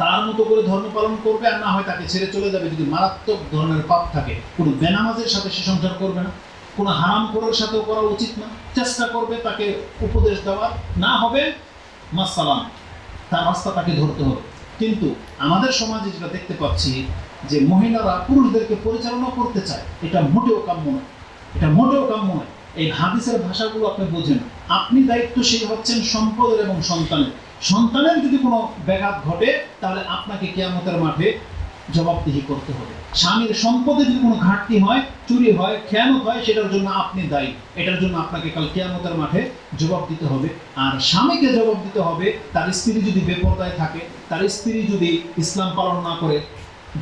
তার মতো করে ধর্ম পালন করবে, আর না হয় তাকে ছেড়ে চলে যাবে। যদি মারাত্মক ধরনের পাপ থাকে, কোনো বেনামাজের সাথে সে সংসার করবে না, কোনো হারাম করার সাথেও করা উচিত না, চেষ্টা করবে তাকে উপদেশ দেওয়ার, না হবে মাসালাম, তার রাস্তা তাকে ধরতে হবে। কিন্তু আমাদের সমাজে যেটা দেখতে পাচ্ছি যে মহিলারা পুরুষদেরকে পরিচালনা করতে চায়, এটা মোটেও কাম্য নয়, এটা মোটেও কাম্য নয়। এই হাদিসের ভাষাগুলো আপনি বোঝেন। আপনি দায়িত্বশীল হচ্ছেন সম্পদের এবং সন্তানের যদি কোনো ব্যাঘাত ঘটে তাহলে আপনাকে কিয়ামতের মাঠে জবাবদিহি করতে হবে। স্বামীর সম্পদে যদি কোনো ঘাটতি হয়, চুরি হয়, খেয়ানত হয়, সেটার জন্য আপনি দায়ী, এটার জন্য আপনাকে কাল কিয়ামতের মাঠে জবাব দিতে হবে। আর স্বামীকে জবাব দিতে হবে তার স্ত্রী যদি বেপরদায় থাকে, তার স্ত্রী যদি ইসলাম পালন না করে,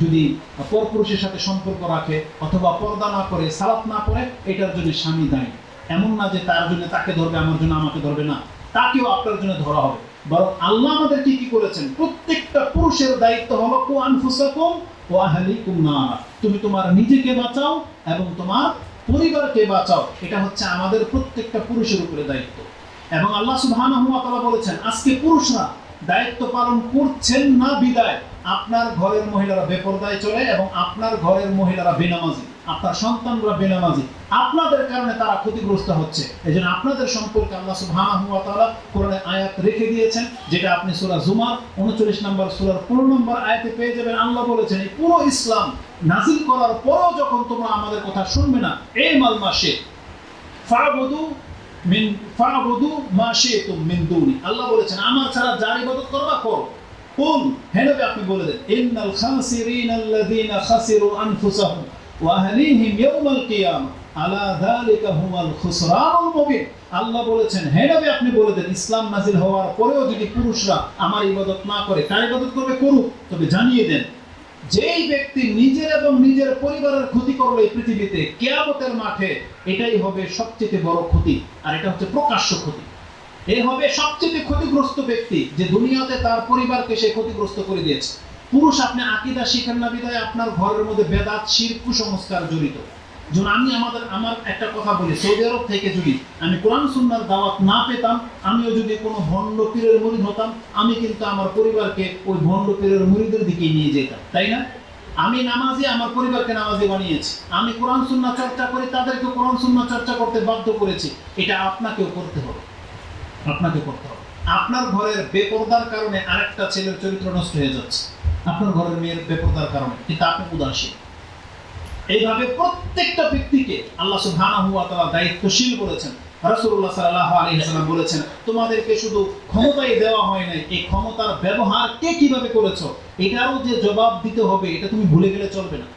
যদি পরপুরুষের সাথে সম্পর্ক রাখে, অথবা পর্দা না করে, সালাত না করে, এটার জন্য স্বামী দায়ী। এমন না যে তার জন্য তাকে ধরবে, আমার জন্য আমাকে ধরবে না, তাকেও আপনার জন্য ধরা হবে। বরং আল্লাহ আমাদের কি করেছেন, প্রত্যেকটা পুরুষের দায়িত্ব হলো কু আনফুসাকুম ওয়া আহলিকুম নারা, তুমি তোমার নিজেকে বাঁচাও এবং তোমার পরিবারকে বাঁচাও। এটা হচ্ছে আমাদের প্রত্যেকটা পুরুষের উপরে দায়িত্ব। এবং আল্লাহ সুবহানাহু ওয়া তাআলা বলেছেন, আজকে পুরুষরা দায়িত্ব পালন করছেন না বিদায় আপনার ঘরের মহিলারা বেপরদায় চলে এবং আপনার ঘরের মহিলারা বেনামাজি, আপনার সন্তানরা বেনামাজি, আপনাদের কারণে তারা ক্ষতিগ্রস্ত হচ্ছে। এজন্য আপনাদের সম্পর্কে আল্লাহ সুবহানাহু ওয়া তাআলা কোরআনে আয়াত রেখে দিয়েছেন, যেটা আপনি সূরা জুমার 39 নম্বর সূরার 15 নম্বর আয়াতে পেয়ে যাবেন। আল্লাহ বলেছেন, এই পুরো ইসলাম নাজিল করার পরও যখন তোমরা আমাদের কথা শুনবে না, এই মাল মাসে ফা'বুদু মা শি'তুম মিন দুনি, আল্লাহ বলেছেন আমার ছাড়া যার ইবাদত করবা করো। কুল, হে নবী আপনি বলে দেন, ইন্নাল খাসিরিনা আল্লাযীনা খাসিরু আনফুসাহুম ওয়া আহলিহিম ইয়াওমাল কিয়ামা আলা যালিকা হুয়াল খুসরানুল মুবিন। আল্লাহ বলেছেন, হে নবী আপনি বলে দেন, ইসলাম নাজিল হওয়ার পরেও যদি পুরুষরা আমার ইবাদত না করে, কার ইবাদত করবে? করুক, তবে জানিয়ে দেন যেই ব্যক্তি নিজের এবং নিজের পরিবারের ক্ষতি করলো এই পৃথিবীতে, কিয়ামতের মাঠে এটাই হবে সবচেয়ে বড় ক্ষতি, আর এটা হচ্ছে প্রকাশ্য ক্ষতি। এই হবে সবচেয়ে ক্ষতিগ্রস্ত ব্যক্তি, যে দুনিয়াতে তার পরিবারকে সে ক্ষতিগ্রস্ত করে দিয়েছে। পুরুষ আপনি আকীদা শিখেন না বিধায় আপনার ঘরের মধ্যে বেদাত, শিরক, কুসংস্কার জড়িত। যেমন আমি আমার একটা কথা বলি, সৌদি আরব থেকে যদি আমি কোরআন সুন্নাহর দাওয়াত না পেতাম, আমিও যদি কোনো ভণ্ড পীরের মুরিদ হতাম, আমি কিন্তু আমার পরিবারকে ওই ভণ্ড পীরের মুরিদের দিকে নিয়ে যেতাম, তাই না? আমি নামাজি, আমার পরিবারকে নামাজি বানিয়েছি। আমি কোরআন সুন্নাহ চর্চা করি, তাদেরকে কোরআন সুন্নাহ চর্চা করতে বাধ্য করেছি। এটা আপনাকেও করতে হবে, আপনাকে করতে হবে। আপনার ঘরের বেপরদার কারণে আরেকটা ছেলের চরিত্র নষ্ট হয়ে যাচ্ছে, আপনার ঘরের মেয়ের বেপরদার কারণে, কিন্তু আপনি উদাসীন। এইভাবে প্রত্যেকটা ব্যক্তিকে আল্লাহ সুবহানাহু ওয়া তাআলা দায়িত্বশীল বলেছেন। রাসূলুল্লাহ সাল্লাল্লাহু আলাইহি ওয়াসাল্লাম বলেছেন, তোমাদেরকে শুধু ক্ষমতাই দেওয়া হয় নাই, এই ক্ষমতার ব্যবহার কে কিভাবে করেছো এটারও যে জবাব দিতে হবে, এটা তুমি ভুলে গেলে চলবে না।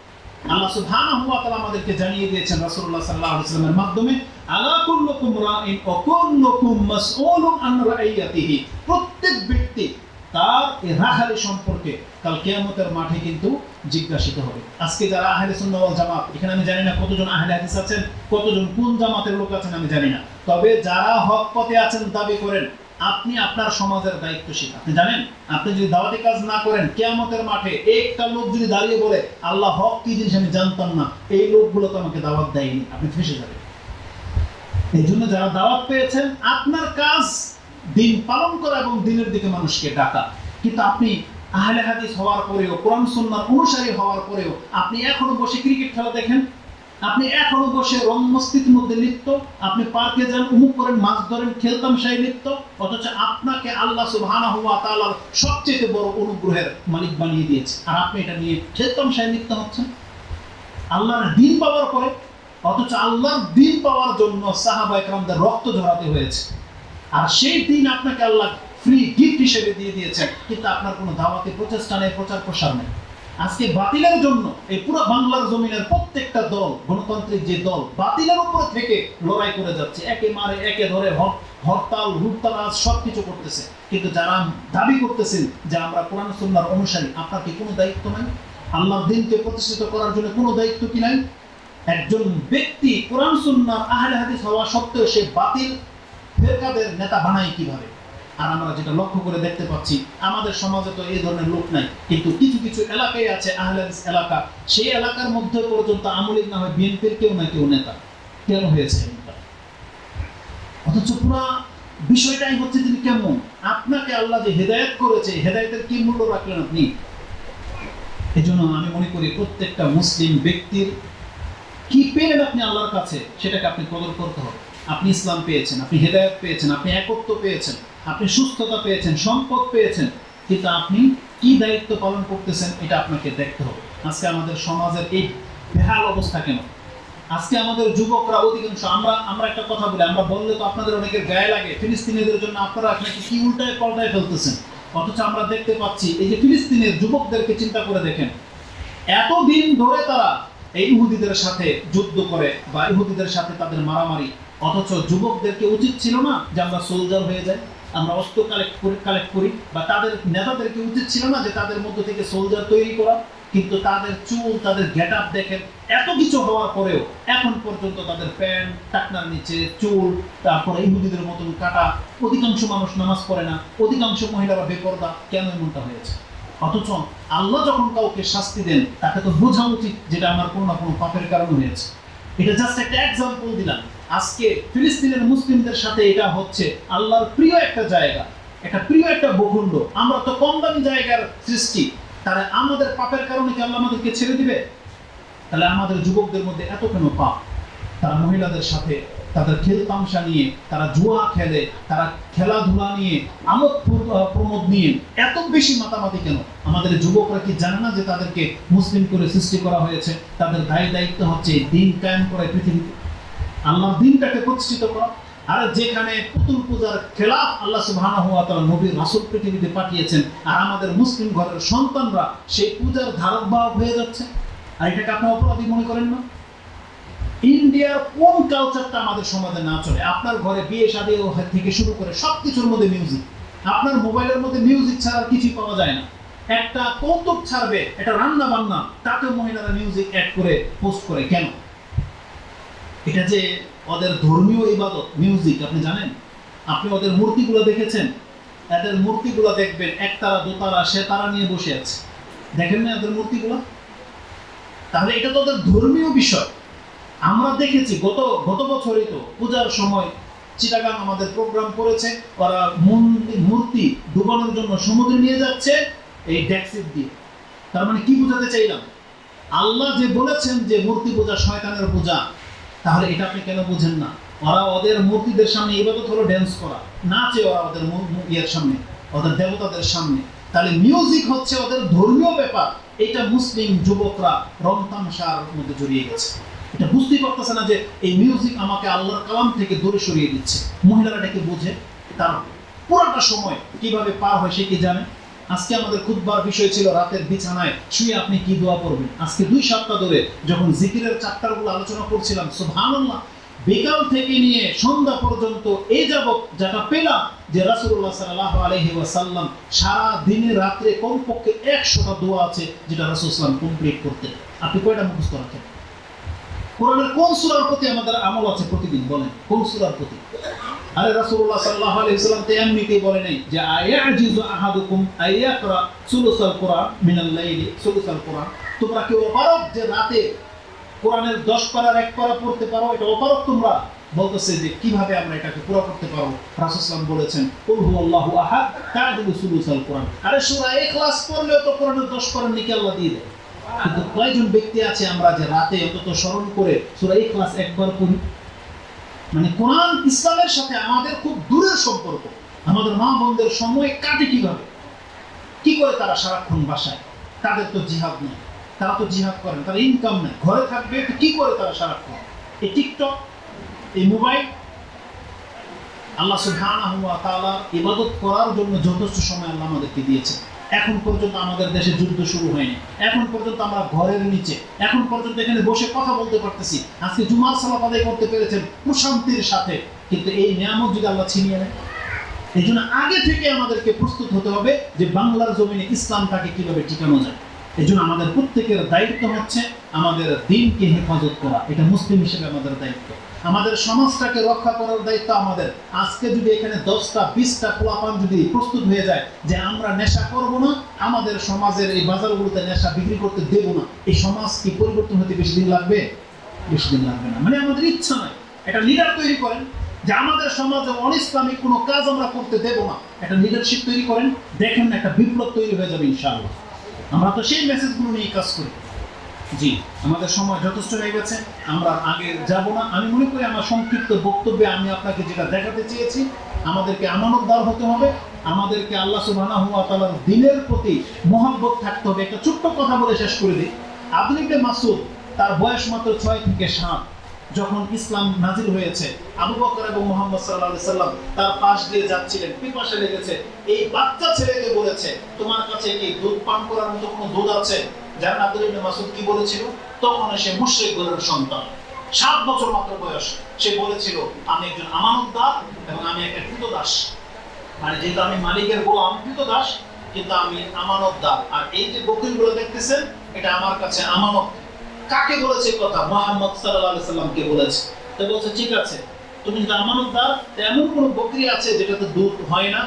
আল্লাহ সুবহানাহু ওয়া তাআলা আমাদেরকে জানিয়ে দিয়েছেন রাসূলুল্লাহ সাল্লাল্লাহু আলাইহি ওয়াসাল্লামের মাধ্যমে, আলা কুল্লুকুম রাইন ওয়া কুল্লুকুম মাসউলুন আন রাইয়াতিহি। প্রত্যেক ব্যক্তি তার এই রাখালি সম্পর্কে কাল কিয়ামতের মাঠে কিন্তু জিজ্ঞাসিত হবে। আজকে যারা আহলে সুন্নাহ ওয়াল জামাত, এখানে আমি জানি না কতজন আহলে হাদিস আছেন, কতজন কোন জামাতের লোক আছেন আমি জানি না, তবে যারা হক পথে আছেন দাবি করেন, আপনি আপনার সমাজের দায়িত্বশীল। আপনি জানেন, আপনি যদি দাওয়াতি কাজ না করেন, কিয়ামতের মাঠে একটা লোক যদি দাঁড়িয়ে বলে আল্লাহ হক কি জিনিস আমি জানতাম না, এই লোকগুলো তো আমাকে দাওয়াত দেয়নি, আপনি ফেঁসে যাবেন। এই জন্য যারা দাওয়াত পেয়েছেন, আপনার কাজ দিন পালন করা এবং দিনের দিকে মানুষকে ডাকা। কিন্তু আপনি আহলে হাদিস হওয়ার পরেও, কোরআন সুন্নাহর অনুসারী হওয়ার পরেও আপনি এখনো বসে ক্রিকেট খেলা দেখেন, আপনি এখনো বসে রং মস্তির মধ্যে লিপ্ত, আপনি পার্কে যান, উমুক করেন, মাছ ধরেন, খেলতামশায় লিপ্ত, অথচ আপনাকে আল্লাহ সুবহানাহু ওয়া তাআলার সবচেয়ে বড় অনুগ্রহের মালিক বানিয়ে দিয়েছে, আর আপনি এটা নিয়ে খেলতামশায় লিপ্ত হচ্ছেন আল্লাহর দ্বীন পাওয়ার পরে। অথচ আল্লাহর দ্বীন পাওয়ার জন্য সাহাবায়ে কেরামদের রক্ত ঝরাতে হয়েছে, আর সেই দিন আপনাকে আল্লাহ ফ্রি গিফট হিসেবে দিয়ে দিয়েছেন, কিন্তু আপনার কোনো দাওয়াতি প্রচেষ্টা নেই, প্রচার প্রসার নেই। আজকে বাতিলের জন্য এই পুরো বাংলার জমিনের প্রত্যেকটা দল, গণতান্ত্রিক যে দল, বাতিলের উপর থেকে লড়াই করে যাচ্ছে, একে মারে, একে ধরে, হরতাল, লুটতারাজ সবকিছু করতেছে। কিন্তু যারা দাবি করতেছেন যে আমরা কোরআন সুন্নাহর অনুসারী, আপনার কি কোনো দায়িত্ব নাই? আল্লাহর দ্বীনকে প্রতিষ্ঠিত করার জন্য কোনো দায়িত্ব কি নাই? একজন ব্যক্তি কোরআন সুন্নাহর আহলে হাদিস হওয়া সত্ত্বেও সে বাতিল ফেরকাদের নেতা বানায় কিভাবে? আর আমরা যেটা লক্ষ্য করে দেখতে পাচ্ছি, আমাদের সমাজে তো এই ধরনের লোক নাই, কিন্তু কিছু কিছু এলাকায় আছে আহলে হাদিস এলাকা, সেই এলাকার মধ্যে পর্যন্ত আমলিক না হয় বিএনপির কেউ না কেউ নেতা। কেন হয়েছে এমনটা? অথচ পুরা বিষয়টাই হচ্ছে তিনি কেমন, আপনাকে আল্লাহ যে হেদায়েত করেছে, হেদায়েতের কি মূল্য রাখলেন আপনি? এই জন্য আমি মনে করি প্রত্যেকটা মুসলিম ব্যক্তির কি পেলেন আপনি আল্লাহর কাছে, সেটাকে আপনি কদর করতে হবে। আপনি ইসলাম পেয়েছেন, আপনি হেদায়েত পেয়েছেন, আপনি একত্ব পেয়েছেন, আপনি সুস্থতা পেয়েছেন, সম্পদ পেয়েছেন, কিন্তু আপনি কি দায়িত্ব পালন করতেছেন এটা আপনাকে দেখতে হবে। আজকে আমাদের সমাজের এই বেহাল অবস্থা কেন? আজকে আমাদের যুবকরা অধিকাংশ, আমরা একটা কথা বলি, আমরা বললে তো আপনাদের অনেকের গায়ে লাগে, ফিলিস্তিনিদের জন্য আপনারা নাকি কি উল্টায় পাল্টায় ফেলতেছেন। অথচ আমরা দেখতে পাচ্ছি এই যে ফিলিস্তিনের যুবকদেরকে চিন্তা করে দেখেন, এতদিন ধরে তারা এই ইহুদিদের সাথে যুদ্ধ করে বা ইহুদিদের সাথে তাদের মারামারি, অথচ যুবকদেরকে উচিত ছিল না যে আমরা সোলজার হয়ে যাই, আমরা অস্ত্র কালেক্ট করি, বা তাদের নেতাদেরকে উচিত ছিল না যে তাদের মধ্য থেকে সোলজার তৈরি করা? কিন্তু তাদের চুল, তাদের গেট আপ দেখেন, এত কিছু হওয়ার পরেও এখন পর্যন্ত তাদের প্যান্ট টাকনার নিচে চুল, তারপরে ইহুদিদের মতন কাটা, অধিকাংশ মানুষ নামাজ পড়ে না, অধিকাংশ মহিলারা বেপরদা। কেন এমনটা হয়েছে? অথচ আল্লাহ যখন কাউকে শাস্তি দেন তাকে তো বোঝা উচিত যেটা আমার কোনো না কোনো পাপের কারণে হয়েছে। এটা জাস্ট একটা এক্সাম্পল দিলাম। আজকে ফিলিস্তিনের মুসলিমদের সাথে এটা হচ্ছে আল্লাহর প্রিয় একটা জায়গা, একটা প্রিয় একটা ভূখণ্ড। আমরা তো কম দামি জায়গার সৃষ্টি, তাহলে আমাদের পাপের কারণে কি আল্লাহ আমাদেরকে ছেড়ে দিবে? তাহলে আমাদের যুবকদের মধ্যে এত কেন পাপ? তারা মহিলাদের সাথে তাদের খেলতামশা নিয়ে, তারা জুয়া খেলে, তারা খেলাধুলা নিয়ে, আমোদ প্রমোদ নিয়ে এত বেশি মাতামাতি কেন? আমাদের যুবকরা কি জানে না যে তাদেরকে মুসলিম করে সৃষ্টি করা হয়েছে? তাদের দায়িত্ব হচ্ছে দিন কায়েম করা, পৃথিবীতে আল্লাহর দিনটাকে প্রতিষ্ঠিত করা। আর যেখানে পুতুল পূজার খেলাফ আল্লাহ সুবহানাহু ওয়া তাআলা নবীর রাসূল পৃথিবীতে পাঠিয়েছেন, আর আমাদের মুসলিম ঘরের সন্তানরা সেই পূজার ধারক বাহক হয়ে যাচ্ছে, আর এটাকে আপনি অপরাধী মনে করেন না? ইন্ডিয়ার কোন কালচারটা আমাদের সমাজে না চলে? আপনার ঘরে বিয়ে শাদী থেকে শুরু করে সবকিছুর মধ্যে মিউজিক। আপনার মোবাইলের মধ্যে মিউজিক ছাড়া কিছুই পাওয়া যায় না। একটা কৌতুক ছাড়বে, একটা রান্না বান্না, তাতে মহিলারা মিউজিক অ্যাড করে পোস্ট করে। কেন? এটা যে ওদের ধর্মীয় ইবাদত মিউজিক, আপনি জানেন? আপনি ওদের মূর্তিগুলো দেখেছেন? এদের মূর্তিগুলো দেখবেন একতারা দোতারা সে তারা নিয়ে বসে আছে, দেখেন না ওদের মূর্তিগুলো? তাহলে এটা তো ওদের ধর্মীয় বিষয়। আমরা দেখেছি গত বছরই তো পূজার সময় চিটাগাং আমাদের প্রোগ্রাম করেছে, ওরা মূর্তি ডুবানোর জন্য সমুদ্রে নিয়ে যাচ্ছে এই ড্যাক্সিট দিয়ে। তার মানে কি বোঝাতে চাইলাম? আল্লাহ যে বলেছেন যে মূর্তি পূজা শয়তানের পূজা, তাহলে এটা আপনি কেন বুঝেন না? ওরা ওদের মূর্তিদের সামনে ইবাদত হলো ড্যান্স করা, নাচে ওরা ওদের ইয়ের সামনে, ওদের দেবতাদের সামনে। তাহলে মিউজিক হচ্ছে ওদের ধর্মীয় ব্যাপার। এটা মুসলিম যুবকরা রং তামাশার মধ্যে জড়িয়ে গেছে। এটা বুঝতেই পারতেছে না যে এই মিউজিক আমাকে আল্লাহর কালাম থেকে দূরে সরিয়ে দিচ্ছে। মহিলারা এটাকে বোঝে, তার পুরোটা সময় কিভাবে পার হয় সে কি জানে? আজকে আমাদের খুতবার বিষয় ছিল রাতের বিছানায় শুয়ে আপনি কি দোয়া করবেন। আজকে 2 সপ্তাহ ধরে যখন জিকিরের চ্যাপ্টারগুলো আলোচনা করছিলাম, সুবহানাল্লাহ, বিকাল থেকে নিয়ে সন্ধ্যা পর্যন্ত এই যাবত যেটা পেলাম যে রাসূলুল্লাহ সাল্লাল্লাহু আলাইহি ওয়াসাল্লাম সারা দিনে রাত্রে কমপক্ষে 100টা দোয়া আছে যেটা রাসূল সাল্লাল্লাহু আলাইহি ওয়াসাল্লাম কমপ্লিট করতেন। আপনি কয়টা মুখস্থ রাখেন? কোরআনের কোন সূরার প্রতি আমাদের আমল আছে প্রতিদিন? বলেন কোন সূরার প্রতি? আরে রাসূলুল্লাহ সাল্লাল্লাহু আলাইহি ওয়াসাল্লাম তো এমনিতেই বলে নাই যে আয়াজিজু আহাদুকুম আইয়াকরা সুলুসাল কোরআন মিনাল লাইলি, সুলুসাল কোরআন, তোমরা কি অপারগ যে রাতে কোরআনের 10 পারার 1 পারা পড়তে পারো? এটা অপারগ তোমরা? বলতেছে যে কিভাবে আমরা এটাকে পুরো করতে পারবো? রাসূল সাল্লাল্লাহু বলেছেন কুল হুয়াল্লাহু আহাদ তা'দিলু সুলুসাল কোরআন। আরে সূরা ইখলাস পড়লেও তো কোরআনের 10 পারার নেকি আল্লাহ দিয়ে দেয়। কিন্তু কয়জন ব্যক্তি আছে আমরা যে রাতে অন্তত স্মরণ করে সূরা ইখলাস একবার পড়ি? মানে কোরআন ইসলামের সাথে আমাদের খুব দূরের সম্পর্ক। আমাদের মা বোনদের সময় কাটে কিভাবে? কি করে তারা সারাক্ষণ বাসায়? তাদের তো জিহাদ নেই, তারা তো জিহাদ করেন, তারা ইনকাম নেই, ঘরে থাকবে, কি করে তারা সারাক্ষণ? এই টিকটক, এই মোবাইল। আল্লাহ সুবহানাহু ওয়া তাআলা ইবাদত করার জন্য যথেষ্ট সময় আল্লাহ আমাদেরকে দিয়েছে। এখন পর্যন্ত আমাদের দেশে যুদ্ধ শুরু হয়নি, এখন পর্যন্ত আমরা ঘরের নিচে, এখন পর্যন্ত এখানে বসে কথা বলতে পারতেছি। আজকে জুমার সালাত আদায় করতে পেরেছেন প্রশান্তির সাথে, কিন্তু এই নিয়ামত যদি আল্লাহ ছিনিয়ে নেয়, এই জন্য আগে থেকে আমাদেরকে প্রস্তুত হতে হবে যে বাংলার জমিনে ইসলামটাকে কিভাবে টিকানো যায়। এই জন্য আমাদের প্রত্যেকের দায়িত্ব হচ্ছে আমাদের দিনকে হেফাজত করা। এটা মুসলিম হিসেবে আমাদের দায়িত্ব। আমাদের সমাজটাকে রক্ষা করার দায়িত্ব আমাদের। আজকে যদি এখানে 10টা 20টা পোলাপান যদি প্রস্তুত হয়ে যায় যে আমরা নেশা করব না, আমাদের সমাজের এই বাজারগুলোতে নেশা বিক্রি করতে দেব না, এই সমাজ কি পরিবর্তন হতে বেশি দিন লাগবে? বেশি দিন লাগবে না। মানে আমাদের ইচ্ছা নয়, একটা লিডার তৈরি করেন যে আমাদের সমাজে অনিসলামিক কোনো কাজ আমরা করতে দেব না, একটা লিডারশিপ তৈরি করেন, দেখেন একটা বিপ্লব তৈরি হয়ে যাবে ইনশাআল্লাহ। আমরা তো সেই মেসেজগুলো নিয়ে কাজ করি। জি, আমাদের সময় যথেষ্ট হয়ে গেছে, আমরা আগে যাব না। আমি মনে করি আমার সংক্ষিপ্ত বক্তব্যে আমি আপনাকে যেটা দেখাতে চেয়েছি, আমাদেরকে আমানতদার হতে হবে, আমাদেরকে আল্লাহ সুবহানাহু ওয়া তাআলার দ্বীনের প্রতি মহব্বত থাকতে হবে। একটা ছোট্ট কথা বলে শেষ করে দিই। আব্দুল্লাহ ইবনে মাসউদ, তার বয়স মাত্র 6 থেকে 7, যখন ইসলাম নাজিল হয়েছে, আবু বকর এবং মুহাম্মদ সাল্লাল্লাহু আলাইহি সাল্লাম তার পাশ দিয়ে যাচ্ছিলেন, পিপাসা লেগেছে। এই বাচ্চা ছেলেকে বলেছে, তোমার কাছে কি দুধ পান করার মতো কোনো দুধ আছে? জানেন আব্দুল্লাহ ইবনে মাসউদ কি বলেছিল? তখন সে মুশরিক ঘরের সন্তান, 7 বছর মাত্র বয়স। সে বলেছিল, আমি একজন আমানতদার এবং আমি একটা কৃতদাস। মানে যেহেতু আমি মালিকের গোলাম, কৃতদাস, কিন্তু আমি আমানতদার। আর এই যে বকরিগুলো দেখতেছেন, এটা আমার কাছে আমানত। কাকে বলেছে কথা? মুহাম্মদ সাল্লাল্লাহু আলাইহি সাল্লামকে বলেছে। তো বলছে, ঠিক আছে, তুমি যদি আমানতদার, এমন কোন বকরি আছে যেটাতে দুধ হয় না,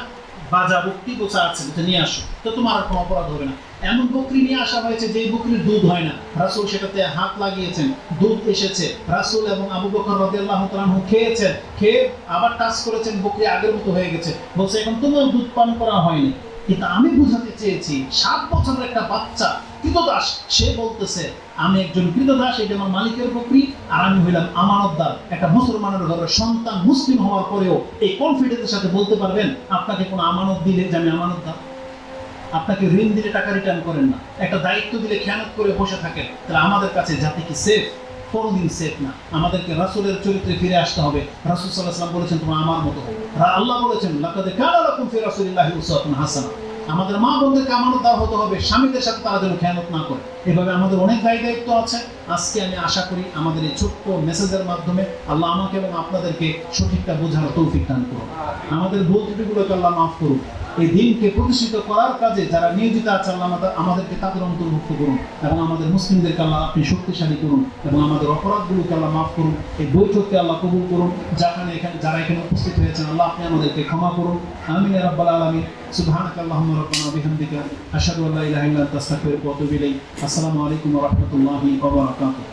বাজা বকরি গোছা আছে, এটা নিয়ে আসো, তো তোমার আর কোনো অপরাধ হবে না। এমন বকরি নিয়ে আসা হয়েছে যে বকরির দুধ হয় না, রাসূল সেটাতে হাত লাগিয়েছেন, দুধ এসেছে, রাসূল এবং আবু বকর রাদিয়াল্লাহু তাআলা খেয়েছেন, খেয়ে আবার টাচ করেছেন, বকরি আগের মতো হয়ে গেছে। বলছে, এখন তোমার দুধ পান করা হয়নি। কিন্তু আমি বুঝাতে চেয়েছি, 7 বছরের একটা বাচ্চা কৃতদাস, সে বলতেছে আমি একজন কৃতদাস, এটা আমার মালিকের বকরি, আর আমি হইলাম আমানতদার। একটা মুসলমানের ঘরের সন্তান, মুসলিম হওয়ার পরেও এই কনফিডেন্সের সাথে বলতে পারবেন আপনাকে কোনো আমানত দিলে যে আমি আমানতদার? আপনাকে ঋণ দিলে টাকা রিটার্ন করেন না, একটা দায়িত্ব দিলে খেয়ানত করে বসে থাকেন, তাহলে আমাদের কাছে জাতি কি সেফ? কোনোদিন সেফ না। আমাদেরকে রাসূলের চরিত্রে ফিরে আসতে হবে। রাসূল সাল্লাল্লাহু আলাইহি ওয়াসাল্লাম বলেছেন, তোমরা আমার মতো হও। আল্লাহ বলেছেন, লাকাদ কানা লাকুম ফি রাসূলিল্লাহি উসওয়াতুন হাসানাহ। আমাদের মা বোনদেরকে আমানতদার হতে হবে, স্বামীদের সাথে তারা যেন খেয়ানত না করে। এভাবে আমাদের অনেক দায়িত্ব আছে। আজকে আমি আশা করি আমাদের এই ছোট্ট মেসেজের মাধ্যমে আল্লাহ আমাকে এবং আপনাদেরকে সঠিকটা বোঝার তৌফিক দান করুন। আমাদের ভুল ত্রুটিগুলোকে আল্লাহ মাফ করুন। এই দিনকে প্রতিষ্ঠিত করার কাজে যারা নিয়োজিত আছে, আল্লাহ আমাদেরকে তাদের অন্তর্ভুক্ত করুন এবং আমাদের মুসলিমদেরকে আল্লাহ আপনি শক্তিশালী করুন এবং আমাদের অপরাধগুলোকে আল্লাহ মাফ করুন। এই বৈঠককে আল্লাহ কবুল করুন। যারা এখানে উপস্থিত হয়েছেন, আল্লাহ আপনি আমাদেরকে ক্ষমা করুন। আমিন ইয়া রাব্বাল আলামিন। সুবহানাকা আল্লাহুম্মা রাব্বানা ওয়া বিহামদিকা আশহাদু আল্লা ইলাহা ইল্লা আনতা আস্তাগফিরুকা ওয়া আতুবু ইলাইক। আসসালামু আলাইকুম ওয়া রাহমাতুল্লাহি ওয়া বারাকাতুহু।